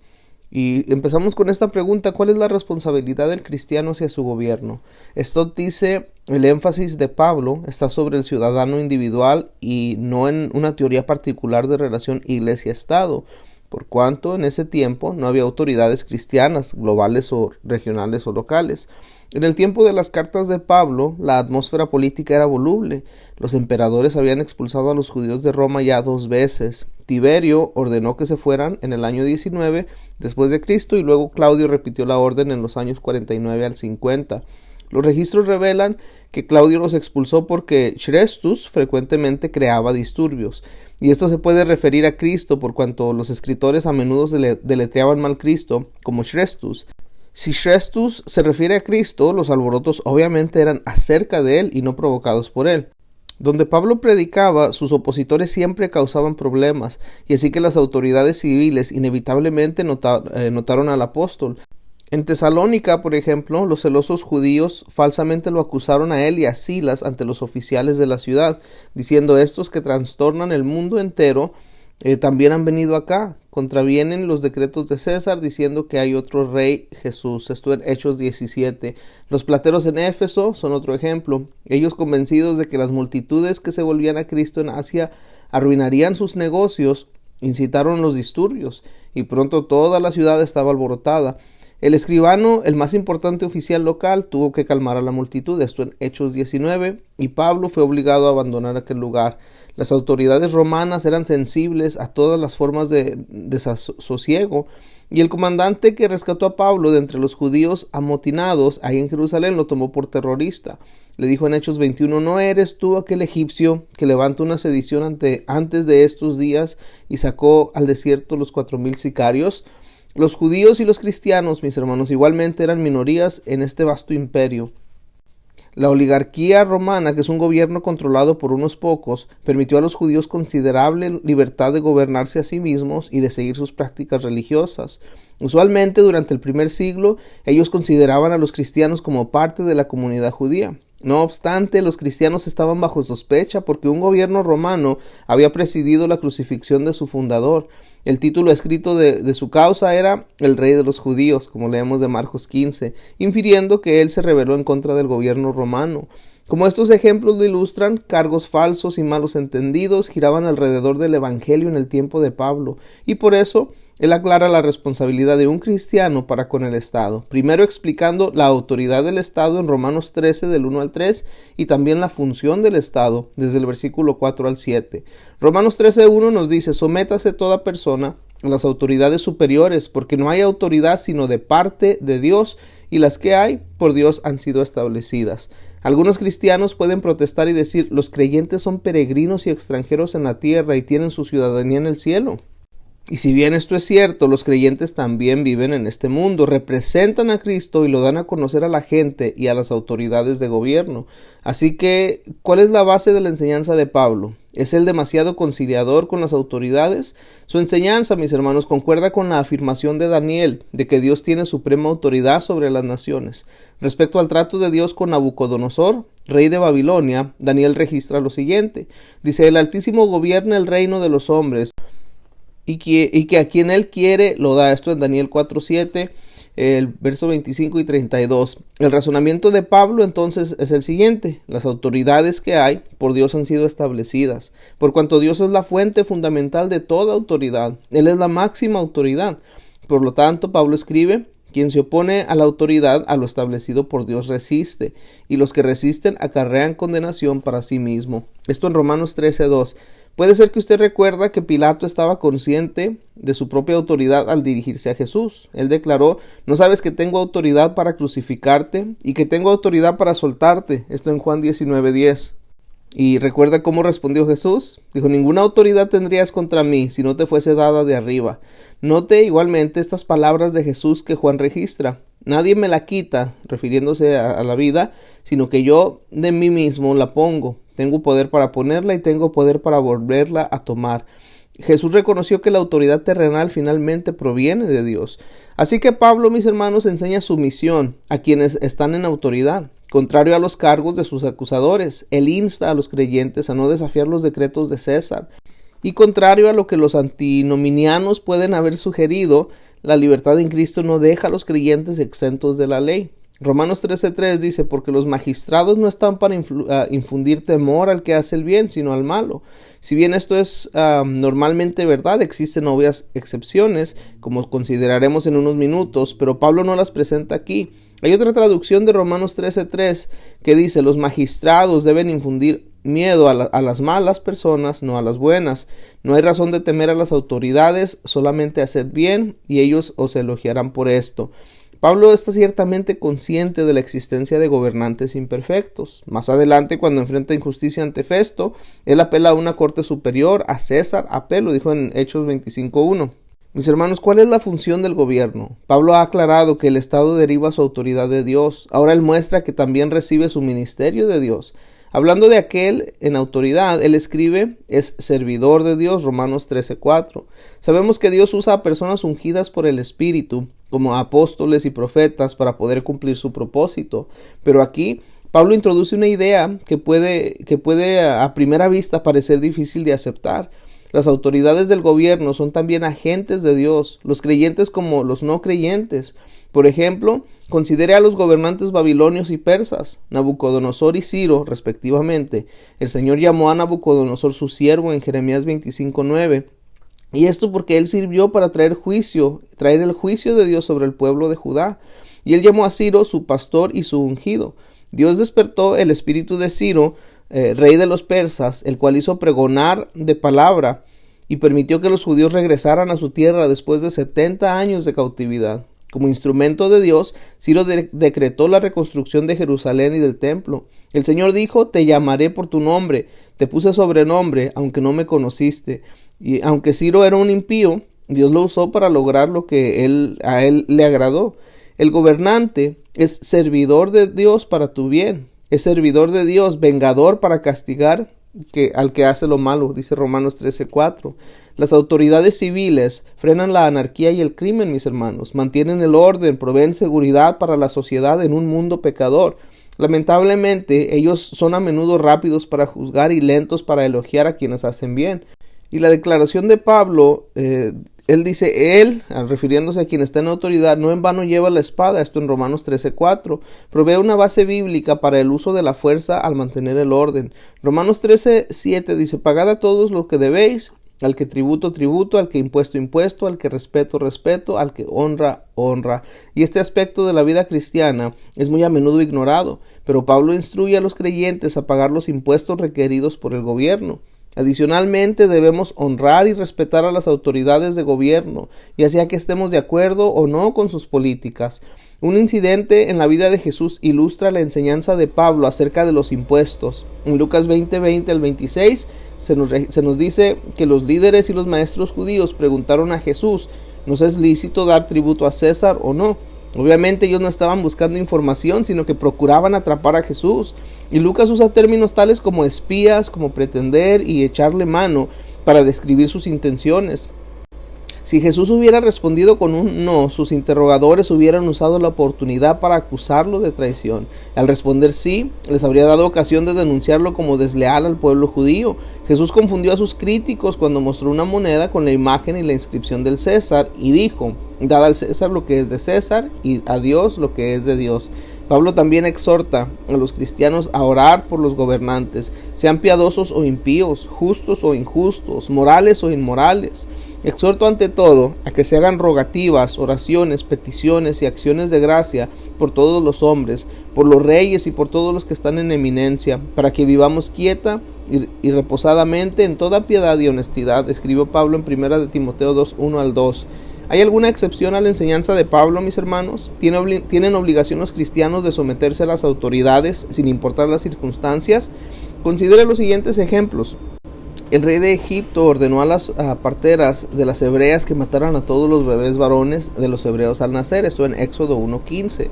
Y empezamos con esta pregunta: ¿cuál es la responsabilidad del cristiano hacia su gobierno? Esto dice, el énfasis de Pablo está sobre el ciudadano individual y no en una teoría particular de relación iglesia-estado, por cuanto en ese tiempo no había autoridades cristianas, globales o regionales o locales. En el tiempo de las cartas de Pablo, la atmósfera política era voluble. Los emperadores habían expulsado a los judíos de Roma ya 2 veces. Tiberio ordenó que se fueran en el año 19 después de Cristo y luego Claudio repitió la orden en los años 49 al 50. Los registros revelan que Claudio los expulsó porque Chrestus frecuentemente creaba disturbios. Y esto se puede referir a Cristo por cuanto los escritores a menudo deletreaban mal Cristo como Chrestus. Si Chrestus se refiere a Cristo, los alborotos obviamente eran acerca de él y no provocados por él. Donde Pablo predicaba, sus opositores siempre causaban problemas, y así que las autoridades civiles inevitablemente notaron al apóstol. En Tesalónica, por ejemplo, los celosos judíos falsamente lo acusaron a él y a Silas ante los oficiales de la ciudad, diciendo: estos que trastornan el mundo entero también han venido acá, contravienen los decretos de César diciendo que hay otro rey, Jesús. Esto en Hechos 17. Los plateros en Éfeso son otro ejemplo. Ellos, convencidos de que las multitudes que se volvían a Cristo en Asia arruinarían sus negocios, incitaron los disturbios, y pronto toda la ciudad estaba alborotada. El escribano, el más importante oficial local, tuvo que calmar a la multitud, esto en Hechos 19, y Pablo fue obligado a abandonar aquel lugar. Las autoridades romanas eran sensibles a todas las formas de desasosiego, y el comandante que rescató a Pablo de entre los judíos amotinados ahí en Jerusalén lo tomó por terrorista. Le dijo en Hechos 21, ¿no eres tú aquel egipcio que levantó una sedición antes de estos días y sacó al desierto los 4,000 sicarios? Los judíos y los cristianos, mis hermanos, igualmente eran minorías en este vasto imperio. La oligarquía romana, que es un gobierno controlado por unos pocos, permitió a los judíos considerable libertad de gobernarse a sí mismos y de seguir sus prácticas religiosas. Usualmente, durante el primer siglo, ellos consideraban a los cristianos como parte de la comunidad judía. No obstante, los cristianos estaban bajo sospecha porque un gobierno romano había presidido la crucifixión de su fundador. El título escrito de su causa era El Rey de los Judíos, como leemos de Marcos 15, infiriendo que él se rebeló en contra del gobierno romano. Como estos ejemplos lo ilustran, cargos falsos y malos entendidos giraban alrededor del evangelio en el tiempo de Pablo, y por eso él aclara la responsabilidad de un cristiano para con el Estado, primero explicando la autoridad del Estado en Romanos 13 del 1 al 3 y también la función del Estado desde el versículo 4 al 7. Romanos 13:1 nos dice: sométase toda persona a las autoridades superiores, porque no hay autoridad sino de parte de Dios, y las que hay por Dios han sido establecidas. Algunos cristianos pueden protestar y decir: los creyentes son peregrinos y extranjeros en la tierra y tienen su ciudadanía en el cielo. Y si bien esto es cierto, los creyentes también viven en este mundo, representan a Cristo y lo dan a conocer a la gente y a las autoridades de gobierno. Así que, ¿cuál es la base de la enseñanza de Pablo? ¿Es él demasiado conciliador con las autoridades? Su enseñanza, mis hermanos, concuerda con la afirmación de Daniel de que Dios tiene suprema autoridad sobre las naciones. Respecto al trato de Dios con Nabucodonosor, rey de Babilonia, Daniel registra lo siguiente. Dice: el Altísimo gobierna el reino de los hombres, y que a quien él quiere lo da. Esto en Daniel 4:7, el verso 25 y 32. El razonamiento de Pablo entonces es el siguiente: las autoridades que hay por Dios han sido establecidas, por cuanto Dios es la fuente fundamental de toda autoridad. Él es la máxima autoridad. Por lo tanto, Pablo escribe: quien se opone a la autoridad, a lo establecido por Dios resiste, y los que resisten acarrean condenación para sí mismo. Esto en Romanos 13:2. Puede ser que usted recuerda que Pilato estaba consciente de su propia autoridad al dirigirse a Jesús. Él declaró: ¿no sabes que tengo autoridad para crucificarte y que tengo autoridad para soltarte? Esto en Juan 19:10. ¿Y recuerda cómo respondió Jesús? Dijo: ninguna autoridad tendrías contra mí si no te fuese dada de arriba. Note igualmente estas palabras de Jesús que Juan registra: nadie me la quita, refiriéndose a la vida, sino que yo de mí mismo la pongo. Tengo poder para ponerla y tengo poder para volverla a tomar. Jesús reconoció que la autoridad terrenal finalmente proviene de Dios. Así que Pablo, mis hermanos, enseña sumisión a quienes están en autoridad. Contrario a los cargos de sus acusadores, él insta a los creyentes a no desafiar los decretos de César. Y contrario a lo que los antinominianos pueden haber sugerido, la libertad en Cristo no deja a los creyentes exentos de la ley. Romanos 13:3 dice: porque los magistrados no están para infundir temor al que hace el bien, sino al malo. Si bien esto es normalmente verdad, existen obvias excepciones, como consideraremos en unos minutos, pero Pablo no las presenta aquí. Hay otra traducción de Romanos 13:3 que dice: los magistrados deben infundir miedo a las malas personas, no a las buenas. No hay razón de temer a las autoridades, solamente haced bien y ellos os elogiarán por esto. Pablo está ciertamente consciente de la existencia de gobernantes imperfectos. Más adelante, cuando enfrenta injusticia ante Festo, él apela a una corte superior, a César, lo dijo en Hechos 25:1. Mis hermanos, ¿cuál es la función del gobierno? Pablo ha aclarado que el Estado deriva su autoridad de Dios. Ahora él muestra que también recibe su ministerio de Dios. Hablando de aquel en autoridad, él escribe: es servidor de Dios, Romanos 13:4. Sabemos que Dios usa a personas ungidas por el Espíritu, como apóstoles y profetas, para poder cumplir su propósito. Pero aquí Pablo introduce una idea que puede a primera vista parecer difícil de aceptar. Las autoridades del gobierno son también agentes de Dios, los creyentes como los no creyentes. Por ejemplo, considere a los gobernantes babilonios y persas, Nabucodonosor y Ciro, respectivamente. El Señor llamó a Nabucodonosor su siervo en Jeremías 25:9. Y esto porque él sirvió para traer el juicio de Dios sobre el pueblo de Judá. Y él llamó a Ciro su pastor y su ungido. Dios despertó el espíritu de Ciro, rey de los persas, el cual hizo pregonar de palabra y permitió que los judíos regresaran a su tierra después de 70 años de cautividad. Como instrumento de Dios, Ciro decretó la reconstrucción de Jerusalén y del templo. El Señor dijo: te llamaré por tu nombre, te puse sobrenombre, aunque no me conociste. Y aunque Ciro era un impío, Dios lo usó para lograr lo que a él le agradó. El gobernante es servidor de Dios para tu bien. Es servidor de Dios, vengador para castigar al que hace lo malo, dice Romanos 13:4. Las autoridades civiles frenan la anarquía y el crimen, mis hermanos, mantienen el orden, proveen seguridad para la sociedad en un mundo pecador. Lamentablemente, ellos son a menudo rápidos para juzgar y lentos para elogiar a quienes hacen bien. Y la declaración de Pablo, él dice, refiriéndose a quien está en autoridad, no en vano lleva la espada, esto en Romanos 13:4, provee una base bíblica para el uso de la fuerza al mantener el orden. Romanos 13:7 dice: pagad a todos lo que debéis, al que tributo, tributo, al que impuesto, impuesto, al que respeto, respeto, al que honra, honra. Y este aspecto de la vida cristiana es muy a menudo ignorado, pero Pablo instruye a los creyentes a pagar los impuestos requeridos por el gobierno. Adicionalmente, debemos honrar y respetar a las autoridades de gobierno, ya sea que estemos de acuerdo o no con sus políticas. Un incidente en la vida de Jesús ilustra la enseñanza de Pablo acerca de los impuestos. En Lucas 20:20 al 26 se nos dice que los líderes y los maestros judíos preguntaron a Jesús: ¿nos es lícito dar tributo a César o no? Obviamente ellos no estaban buscando información, sino que procuraban atrapar a Jesús. Y Lucas usa términos tales como espías, como pretender y echarle mano para describir sus intenciones. Si Jesús hubiera respondido con un no, sus interrogadores hubieran usado la oportunidad para acusarlo de traición. Al responder sí, les habría dado ocasión de denunciarlo como desleal al pueblo judío. Jesús confundió a sus críticos cuando mostró una moneda con la imagen y la inscripción del César y dijo: dad al César lo que es de César y a Dios lo que es de Dios. Pablo también exhorta a los cristianos a orar por los gobernantes, sean piadosos o impíos, justos o injustos, morales o inmorales. Exhorto ante todo a que se hagan rogativas, oraciones, peticiones y acciones de gracia por todos los hombres, por los reyes y por todos los que están en eminencia, para que vivamos quieta y reposadamente en toda piedad y honestidad, escribió Pablo en 1 de Timoteo 2, 1 al 2. ¿Hay alguna excepción a la enseñanza de Pablo, mis hermanos? ¿Tienen obligación los cristianos de someterse a las autoridades sin importar las circunstancias? Considere los siguientes ejemplos. El rey de Egipto ordenó a las parteras de las hebreas que mataran a todos los bebés varones de los hebreos al nacer, esto en Éxodo 1:15.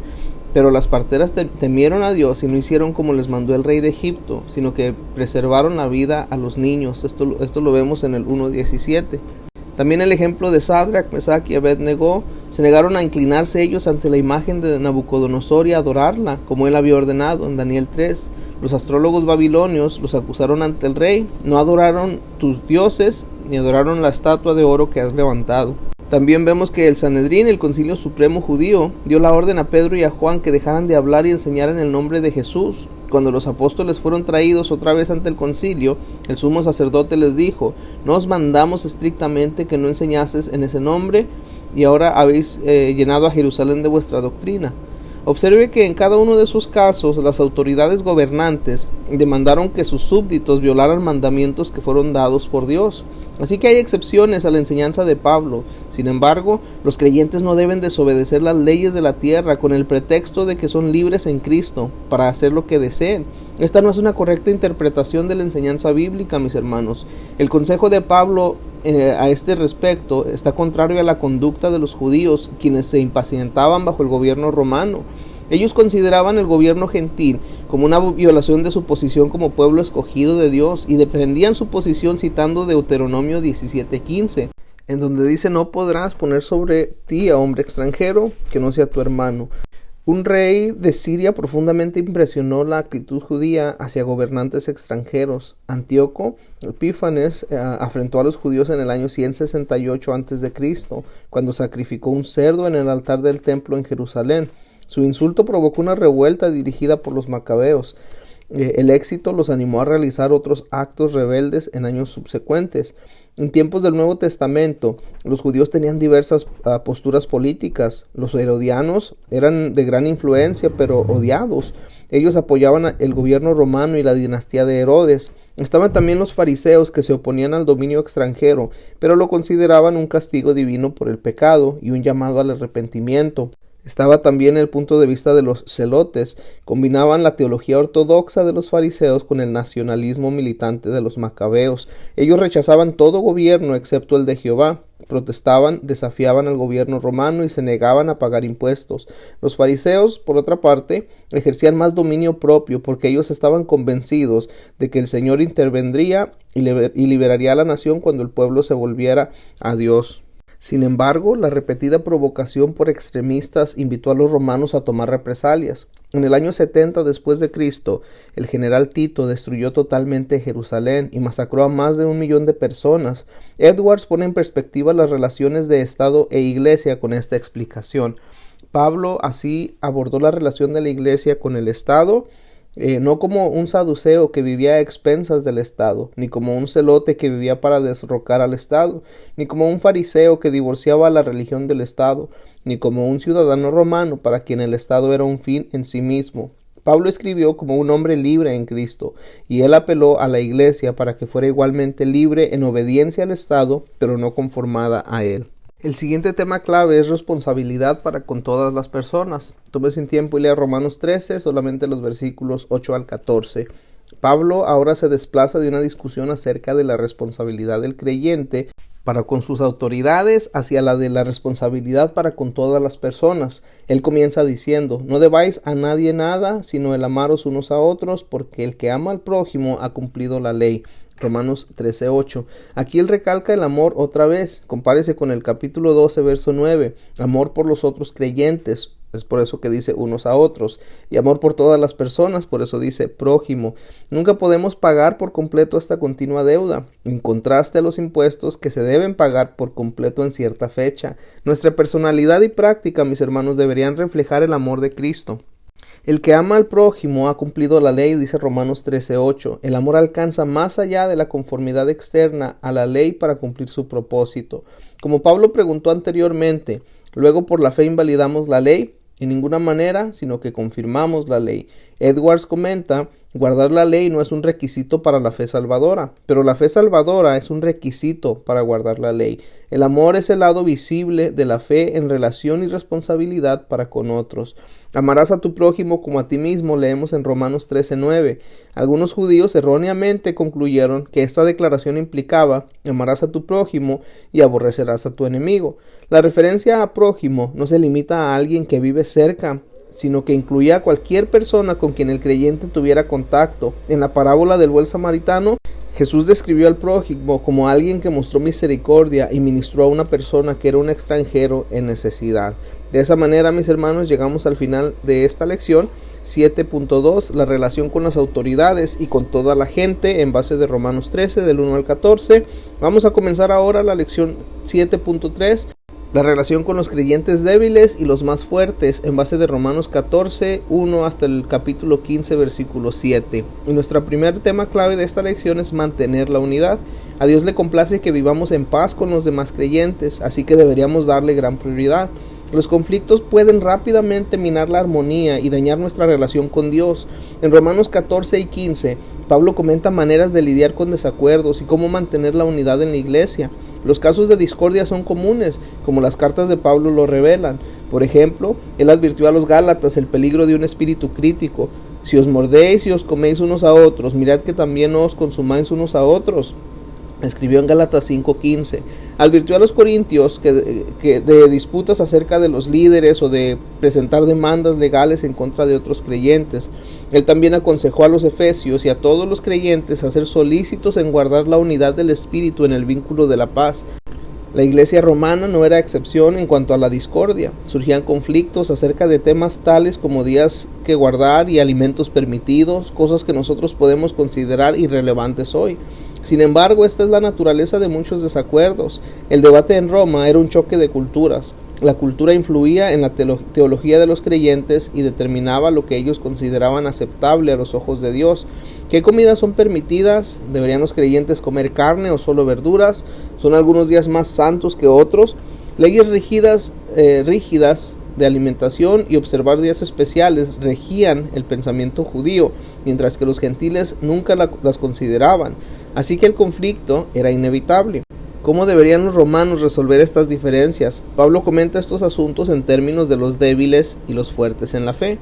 Pero las parteras temieron a Dios y no hicieron como les mandó el rey de Egipto, sino que preservaron la vida a los niños. Esto lo vemos en el 1:17. También el ejemplo de Sadrach, Mesach y Abed-Negó, se negaron a inclinarse ellos ante la imagen de Nabucodonosor y a adorarla, como él había ordenado en Daniel 3. Los astrólogos babilonios los acusaron ante el rey, no adoraron tus dioses, ni adoraron la estatua de oro que has levantado. También vemos que el Sanedrín, el Concilio Supremo Judío, dio la orden a Pedro y a Juan que dejaran de hablar y enseñar en el nombre de Jesús. Cuando los apóstoles fueron traídos otra vez ante el concilio, el sumo sacerdote les dijo: no os mandamos estrictamente que no enseñases en ese nombre, y ahora habéis llenado a Jerusalén de vuestra doctrina. Observe que en cada uno de esos casos las autoridades gobernantes demandaron que sus súbditos violaran mandamientos que fueron dados por Dios. Así que hay excepciones a la enseñanza de Pablo. Sin embargo, los creyentes no deben desobedecer las leyes de la tierra con el pretexto de que son libres en Cristo para hacer lo que deseen. Esta no es una correcta interpretación de la enseñanza bíblica, mis hermanos. El consejo de Pablo a este respecto está contrario a la conducta de los judíos, quienes se impacientaban bajo el gobierno romano. Ellos consideraban el gobierno gentil como una violación de su posición como pueblo escogido de Dios y defendían su posición citando Deuteronomio 17:15, en donde dice: no podrás poner sobre ti a hombre extranjero que no sea tu hermano. Un rey de Siria profundamente impresionó la actitud judía hacia gobernantes extranjeros. Antíoco Epífanes afrentó a los judíos en el año 168 a.C., cuando sacrificó un cerdo en el altar del templo en Jerusalén. Su insulto provocó una revuelta dirigida por los macabeos. El éxito los animó a realizar otros actos rebeldes en años subsecuentes. En tiempos del Nuevo Testamento, los judíos tenían diversas posturas políticas. Los herodianos eran de gran influencia, pero odiados. Ellos apoyaban el gobierno romano y la dinastía de Herodes. Estaban también los fariseos, que se oponían al dominio extranjero, pero lo consideraban un castigo divino por el pecado y un llamado al arrepentimiento. Estaba también el punto de vista de los celotes. Combinaban la teología ortodoxa de los fariseos con el nacionalismo militante de los macabeos. Ellos rechazaban todo gobierno excepto el de Jehová. Protestaban, desafiaban al gobierno romano y se negaban a pagar impuestos. Los fariseos, por otra parte, ejercían más dominio propio porque ellos estaban convencidos de que el Señor intervendría y liberaría a la nación cuando el pueblo se volviera a Dios. Sin embargo, la repetida provocación por extremistas invitó a los romanos a tomar represalias. En el año 70 después de Cristo, el general Tito destruyó totalmente Jerusalén y masacró a más de 1 millón de personas. Edwards pone en perspectiva las relaciones de Estado e Iglesia con esta explicación. Pablo así abordó la relación de la Iglesia con el Estado, no como un saduceo que vivía a expensas del Estado, ni como un celote que vivía para derrocar al Estado, ni como un fariseo que divorciaba la religión del Estado, ni como un ciudadano romano para quien el Estado era un fin en sí mismo. Pablo escribió como un hombre libre en Cristo, y él apeló a la Iglesia para que fuera igualmente libre en obediencia al Estado, pero no conformada a él. El siguiente tema clave es responsabilidad para con todas las personas. Tómese un tiempo y lea Romanos 13, solamente los versículos 8 al 14. Pablo ahora se desplaza de una discusión acerca de la responsabilidad del creyente para con sus autoridades hacia la de la responsabilidad para con todas las personas. Él comienza diciendo: no debáis a nadie nada, sino el amaros unos a otros, porque el que ama al prójimo ha cumplido la ley. Romanos 13:8. Aquí él recalca el amor otra vez. Compárese con el capítulo 12, verso 9. Amor por los otros creyentes. Es por eso que dice unos a otros. Y amor por todas las personas. Por eso dice prójimo. Nunca podemos pagar por completo esta continua deuda, en contraste a los impuestos que se deben pagar por completo en cierta fecha. Nuestra personalidad y práctica, mis hermanos, deberían reflejar el amor de Cristo. El que ama al prójimo ha cumplido la ley, dice Romanos 13:8. El amor alcanza más allá de la conformidad externa a la ley para cumplir su propósito. Como Pablo preguntó anteriormente, ¿luego por la fe invalidamos la ley? En ninguna manera, sino que confirmamos la ley. Edwards comenta, guardar la ley no es un requisito para la fe salvadora, pero la fe salvadora es un requisito para guardar la ley. El amor es el lado visible de la fe en relación y responsabilidad para con otros. Amarás a tu prójimo como a ti mismo, leemos en Romanos 13:9. Algunos judíos erróneamente concluyeron que esta declaración implicaba amarás a tu prójimo y aborrecerás a tu enemigo. La referencia a prójimo no se limita a alguien que vive cerca, sino que incluía a cualquier persona con quien el creyente tuviera contacto. En la parábola del buen samaritano, Jesús describió al prójimo como alguien que mostró misericordia y ministró a una persona que era un extranjero en necesidad. De esa manera, mis hermanos, llegamos al final de esta lección 7.2, la relación con las autoridades y con toda la gente, en base de Romanos 13, del 1 al 14. Vamos a comenzar ahora la lección 7.3. La relación con los creyentes débiles y los más fuertes, en base de Romanos 14, 1 hasta el capítulo 15, versículo 7. Y nuestro primer tema clave de esta lección es mantener la unidad. A Dios le complace que vivamos en paz con los demás creyentes, así que deberíamos darle gran prioridad. Los conflictos pueden rápidamente minar la armonía y dañar nuestra relación con Dios. En Romanos 14 y 15, Pablo comenta maneras de lidiar con desacuerdos y cómo mantener la unidad en la iglesia. Los casos de discordia son comunes, como las cartas de Pablo lo revelan. Por ejemplo, él advirtió a los Gálatas el peligro de un espíritu crítico. Si os mordéis y os coméis unos a otros, mirad que también no os consumáis unos a otros. Escribió en Gálatas 5:15. Advirtió a los corintios que de disputas acerca de los líderes o de presentar demandas legales en contra de otros creyentes. Él también aconsejó a los efesios y a todos los creyentes a ser solícitos en guardar la unidad del espíritu en el vínculo de la paz. La iglesia romana no era excepción en cuanto a la discordia. Surgían conflictos acerca de temas tales como días que guardar y alimentos permitidos, cosas que nosotros podemos considerar irrelevantes hoy. Sin embargo, esta es la naturaleza de muchos desacuerdos. El debate en Roma era un choque de culturas. La cultura influía en la teología de los creyentes y determinaba lo que ellos consideraban aceptable a los ojos de Dios. ¿Qué comidas son permitidas? ¿Deberían los creyentes comer carne o solo verduras? ¿Son algunos días más santos que otros? Leyes rígidas de alimentación y observar días especiales regían el pensamiento judío, mientras que los gentiles nunca las consideraban. Así que el conflicto era inevitable. ¿Cómo deberían los romanos resolver estas diferencias? Pablo comenta estos asuntos en términos de los débiles y los fuertes en la fe.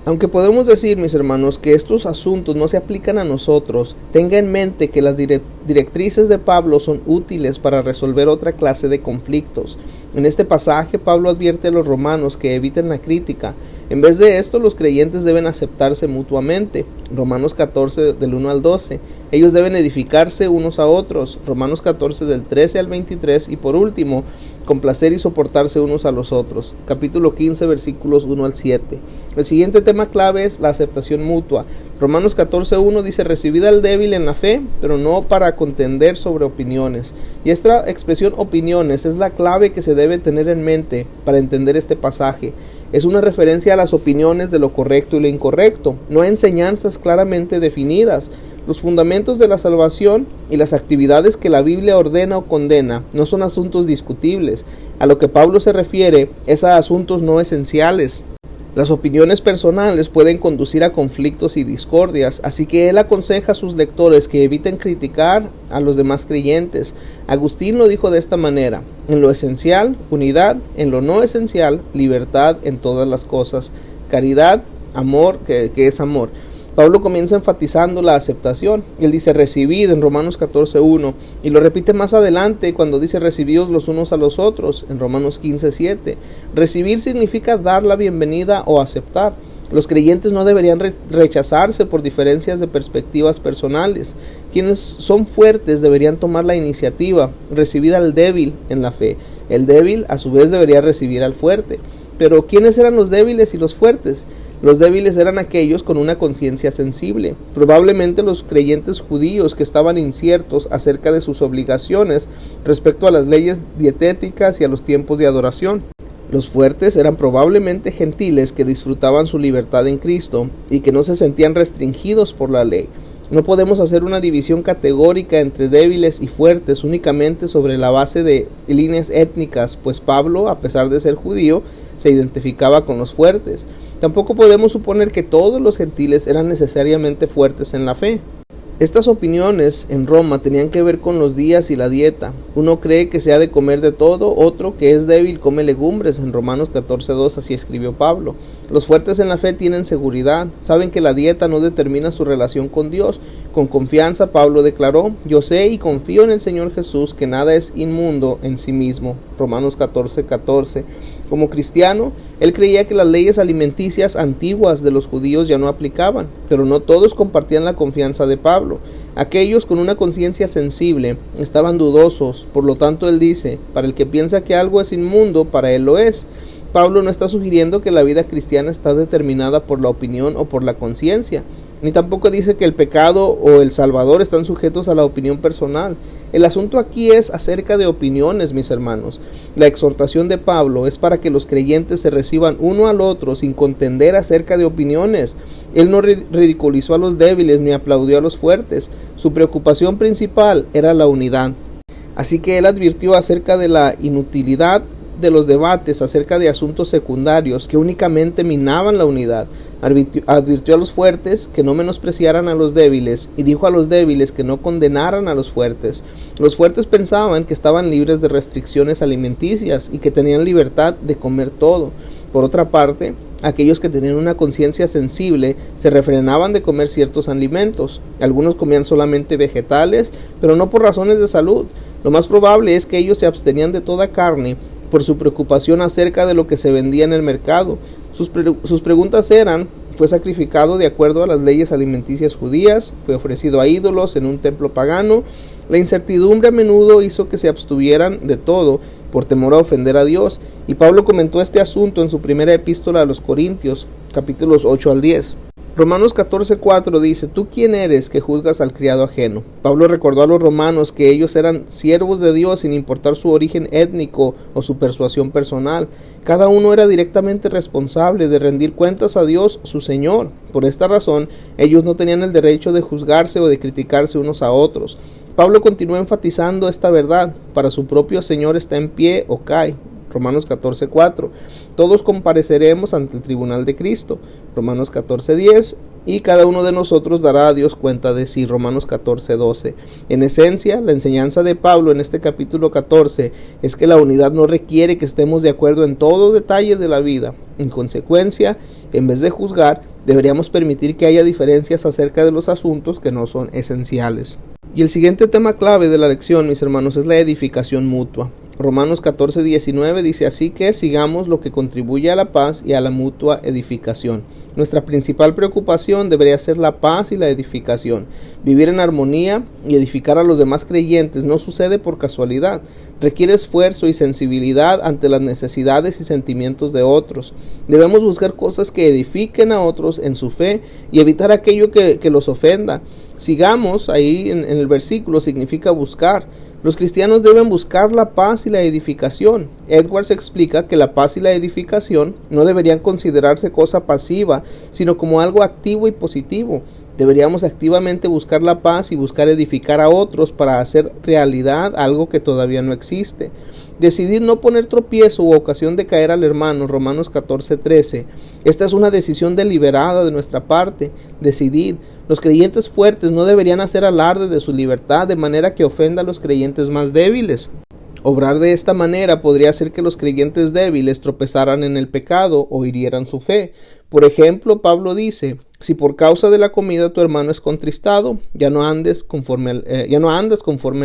Aunque podemos decir, mis hermanos, que estos asuntos no se aplican a nosotros, tenga en mente que las directrices de Pablo son útiles para resolver otra clase de conflictos. En este pasaje, Pablo advierte a los romanos que eviten la crítica. En vez de esto, los creyentes deben aceptarse mutuamente. Romanos 14, del 1 al 12. Ellos deben edificarse unos a otros. Romanos 14, del 13 al 23. Y por último, complacer y soportarse unos a los otros. Capítulo 15, versículos 1 al 7. El siguiente tema clave es la aceptación mutua. Romanos 14:1 dice, recibid al débil en la fe, pero no para contender sobre opiniones. Y esta expresión opiniones es la clave que se debe tener en mente para entender este pasaje. Es una referencia a las opiniones de lo correcto y lo incorrecto, no a enseñanzas claramente definidas. Los fundamentos de la salvación y las actividades que la Biblia ordena o condena no son asuntos discutibles. A lo que Pablo se refiere es a asuntos no esenciales. Las opiniones personales pueden conducir a conflictos y discordias, así que él aconseja a sus lectores que eviten criticar a los demás creyentes. Agustín lo dijo de esta manera: en lo esencial, unidad; en lo no esencial, libertad en todas las cosas. Caridad, amor, que es amor. Pablo comienza enfatizando la aceptación. Él dice recibid en Romanos 14:1 y lo repite más adelante cuando dice recibíos los unos a los otros en Romanos 15:7. Recibir significa dar la bienvenida o aceptar. Los creyentes no deberían rechazarse por diferencias de perspectivas personales. Quienes son fuertes deberían tomar la iniciativa, recibir al débil en la fe. El débil a su vez debería recibir al fuerte. Pero ¿quiénes eran los débiles y los fuertes? Los débiles eran aquellos con una conciencia sensible, probablemente los creyentes judíos que estaban inciertos acerca de sus obligaciones respecto a las leyes dietéticas y a los tiempos de adoración. Los fuertes eran probablemente gentiles que disfrutaban su libertad en Cristo y que no se sentían restringidos por la ley. No podemos hacer una división categórica entre débiles y fuertes únicamente sobre la base de líneas étnicas, pues Pablo, a pesar de ser judío, se identificaba con los fuertes. Tampoco podemos suponer que todos los gentiles eran necesariamente fuertes en la fe. Estas opiniones en Roma tenían que ver con los días y la dieta. Uno cree que se ha de comer de todo, otro que es débil come legumbres. En Romanos 14:2 así escribió Pablo. Los fuertes en la fe tienen seguridad, saben que la dieta no determina su relación con Dios. Con confianza Pablo declaró: yo sé y confío en el Señor Jesús que nada es inmundo en sí mismo. Romanos 14:14. Como cristiano, él creía que las leyes alimenticias antiguas de los judíos ya no aplicaban, pero no todos compartían la confianza de Pablo. Aquellos con una conciencia sensible estaban dudosos, por lo tanto él dice: para el que piensa que algo es inmundo, para él lo es. Pablo no está sugiriendo que la vida cristiana está determinada por la opinión o por la conciencia, ni tampoco dice que el pecado o el Salvador están sujetos a la opinión personal. El asunto aquí es acerca de opiniones, mis hermanos. La exhortación de Pablo es para que los creyentes se reciban uno al otro sin contender acerca de opiniones. Él no ridiculizó a los débiles ni aplaudió a los fuertes. Su preocupación principal era la unidad. Así que él advirtió acerca de la inutilidad de los debates acerca de asuntos secundarios que únicamente minaban la unidad. Advirtió a los fuertes que no menospreciaran a los débiles y dijo a los débiles que no condenaran a los fuertes. Los fuertes pensaban que estaban libres de restricciones alimenticias y que tenían libertad de comer todo. Por otra parte, aquellos que tenían una conciencia sensible se refrenaban de comer ciertos alimentos. Algunos comían solamente vegetales, pero no por razones de salud. Lo más probable es que ellos se abstenían de toda carne por su preocupación acerca de lo que se vendía en el mercado. Sus preguntas eran: ¿fue sacrificado de acuerdo a las leyes alimenticias judías? ¿Fue ofrecido a ídolos en un templo pagano? La incertidumbre a menudo hizo que se abstuvieran de todo por temor a ofender a Dios, y Pablo comentó este asunto en su primera epístola a los Corintios, capítulos 8 al 10. Romanos 14:4 dice: ¿tú quién eres que juzgas al criado ajeno? Pablo recordó a los romanos que ellos eran siervos de Dios sin importar su origen étnico o su persuasión personal. Cada uno era directamente responsable de rendir cuentas a Dios, su Señor. Por esta razón, ellos no tenían el derecho de juzgarse o de criticarse unos a otros. Pablo continúa enfatizando esta verdad: para su propio Señor está en pie o cae. Romanos 14:4. Todos compareceremos ante el tribunal de Cristo. Romanos 14:10. Y cada uno de nosotros dará a Dios cuenta de sí. Romanos 14:12. En esencia, la enseñanza de Pablo en este capítulo 14 es que la unidad no requiere que estemos de acuerdo en todo detalle de la vida. En consecuencia, en vez de juzgar, deberíamos permitir que haya diferencias acerca de los asuntos que no son esenciales. Y el siguiente tema clave de la lección, mis hermanos, es la edificación mutua. Romanos 14:19 dice: así que sigamos lo que contribuye a la paz y a la mutua edificación. Nuestra principal preocupación debería ser la paz y la edificación. Vivir en armonía y edificar a los demás creyentes no sucede por casualidad. Requiere esfuerzo y sensibilidad ante las necesidades y sentimientos de otros. Debemos buscar cosas que edifiquen a otros en su fe y evitar aquello que los ofenda. Sigamos, ahí en el versículo significa buscar. Los cristianos deben buscar la paz y la edificación. Edwards explica que la paz y la edificación no deberían considerarse cosa pasiva, sino como algo activo y positivo. Deberíamos activamente buscar la paz y buscar edificar a otros para hacer realidad algo que todavía no existe. Decidir no poner tropiezo u ocasión de caer al hermano, Romanos 14:13. Esta es una decisión deliberada de nuestra parte. Decidid. Los creyentes fuertes no deberían hacer alarde de su libertad de manera que ofenda a los creyentes más débiles. Obrar de esta manera podría hacer que los creyentes débiles tropezaran en el pecado o hirieran su fe. Por ejemplo, Pablo dice: si por causa de la comida tu hermano es contristado, ya no andes conforme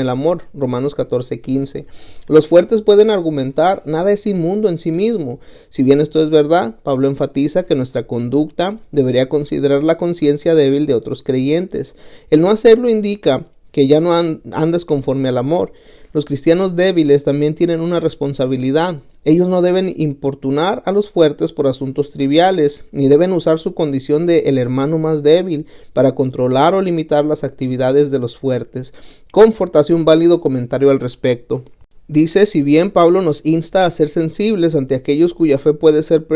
al amor. Romanos 14:15. Los fuertes pueden argumentar: nada es inmundo en sí mismo. Si bien esto es verdad, Pablo enfatiza que nuestra conducta debería considerar la conciencia débil de otros creyentes. El no hacerlo indica que ya no andas conforme al amor. Los cristianos débiles también tienen una responsabilidad. Ellos no deben importunar a los fuertes por asuntos triviales, ni deben usar su condición de el hermano más débil para controlar o limitar las actividades de los fuertes. Comfort hace un válido comentario al respecto. Dice, si bien Pablo nos insta a ser sensibles ante aquellos cuya fe puede ser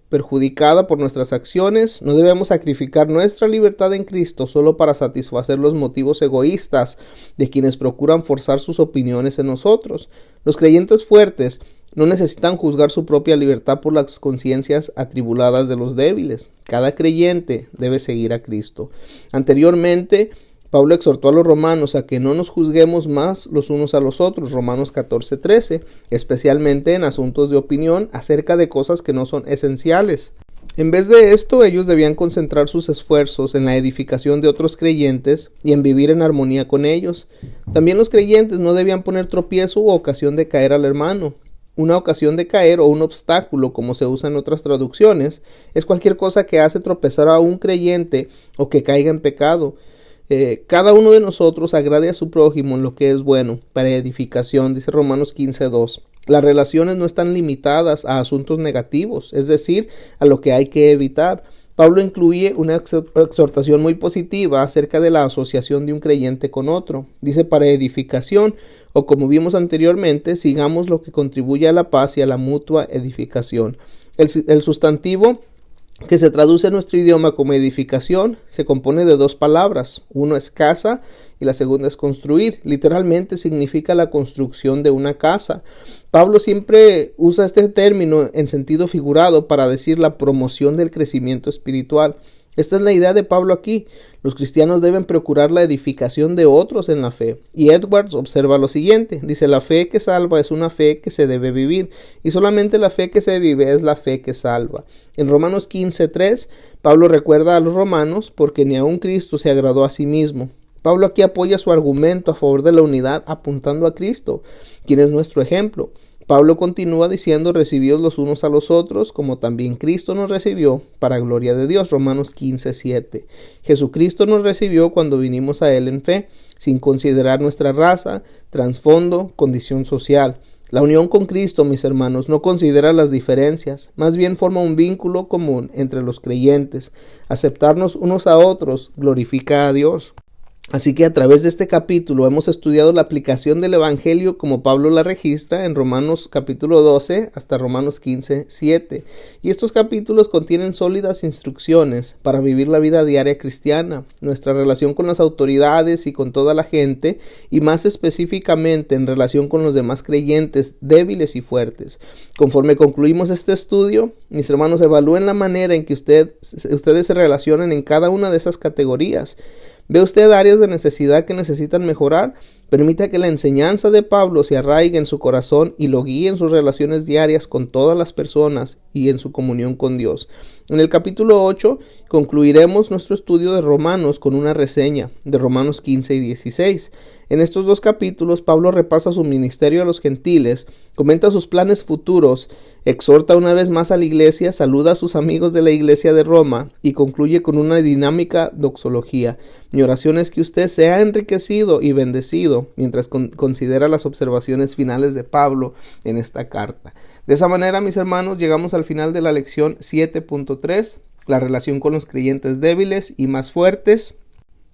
perjudicada por nuestras acciones, no debemos sacrificar nuestra libertad en Cristo solo para satisfacer los motivos egoístas de quienes procuran forzar sus opiniones en nosotros. Los creyentes fuertes no necesitan juzgar su propia libertad por las conciencias atribuladas de los débiles. Cada creyente debe seguir a Cristo. Anteriormente, Pablo exhortó a los romanos a que no nos juzguemos más los unos a los otros, Romanos 14:13, especialmente en asuntos de opinión acerca de cosas que no son esenciales. En vez de esto, ellos debían concentrar sus esfuerzos en la edificación de otros creyentes y en vivir en armonía con ellos. También los creyentes no debían poner tropiezo u ocasión de caer al hermano. Una ocasión de caer o un obstáculo, como se usa en otras traducciones, es cualquier cosa que hace tropezar a un creyente o que caiga en pecado. Cada uno de nosotros agrade a su prójimo en lo que es bueno, para edificación, dice Romanos 15:2. Las relaciones no están limitadas a asuntos negativos, es decir, a lo que hay que evitar. Pablo incluye una exhortación muy positiva acerca de la asociación de un creyente con otro. Dice para edificación, o como vimos anteriormente, sigamos lo que contribuye a la paz y a la mutua edificación. El sustantivo que se traduce en nuestro idioma como edificación, se compone de dos palabras. Uno es casa y la segunda es construir. Literalmente significa la construcción de una casa. Pablo siempre usa este término en sentido figurado para decir la promoción del crecimiento espiritual. Esta es la idea de Pablo aquí. Los cristianos deben procurar la edificación de otros en la fe. Y Edwards observa lo siguiente. Dice, la fe que salva es una fe que se debe vivir. Y solamente la fe que se vive es la fe que salva. En Romanos 15:3, Pablo recuerda a los romanos porque ni aun Cristo se agradó a sí mismo. Pablo aquí apoya su argumento a favor de la unidad apuntando a Cristo, quien es nuestro ejemplo. Pablo continúa diciendo, recibíos los unos a los otros, como también Cristo nos recibió, para gloria de Dios, Romanos 15:7. Jesucristo nos recibió cuando vinimos a Él en fe, sin considerar nuestra raza, trasfondo, condición social. La unión con Cristo, mis hermanos, no considera las diferencias, más bien forma un vínculo común entre los creyentes. Aceptarnos unos a otros glorifica a Dios. Así que a través de este capítulo hemos estudiado la aplicación del Evangelio como Pablo la registra en Romanos capítulo 12 hasta Romanos 15:7. Y estos capítulos contienen sólidas instrucciones para vivir la vida diaria cristiana, nuestra relación con las autoridades y con toda la gente, y más específicamente en relación con los demás creyentes débiles y fuertes. Conforme concluimos este estudio, mis hermanos, evalúen la manera en que ustedes se relacionan en cada una de esas categorías. ¿Ve usted áreas de necesidad que necesitan mejorar? Permita que la enseñanza de Pablo se arraigue en su corazón y lo guíe en sus relaciones diarias con todas las personas y en su comunión con Dios. En el capítulo 8 concluiremos nuestro estudio de Romanos con una reseña de Romanos 15 y 16. En estos dos capítulos Pablo repasa su ministerio a los gentiles, comenta sus planes futuros, exhorta una vez más a la iglesia, saluda a sus amigos de la iglesia de Roma y concluye con una dinámica doxología. Mi oración es que usted sea enriquecido y bendecido mientras considera las observaciones finales de Pablo en esta carta. De esa manera, mis hermanos, llegamos al final de la lección 7.3, la relación con los creyentes débiles y más fuertes,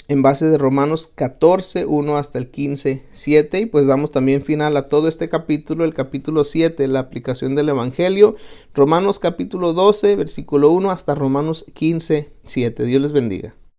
en base de Romanos 14, 1 hasta el 15, 7, y pues damos también final a todo este capítulo, el capítulo 7, la aplicación del Evangelio, Romanos capítulo 12, versículo 1 hasta Romanos 15, 7. Dios les bendiga.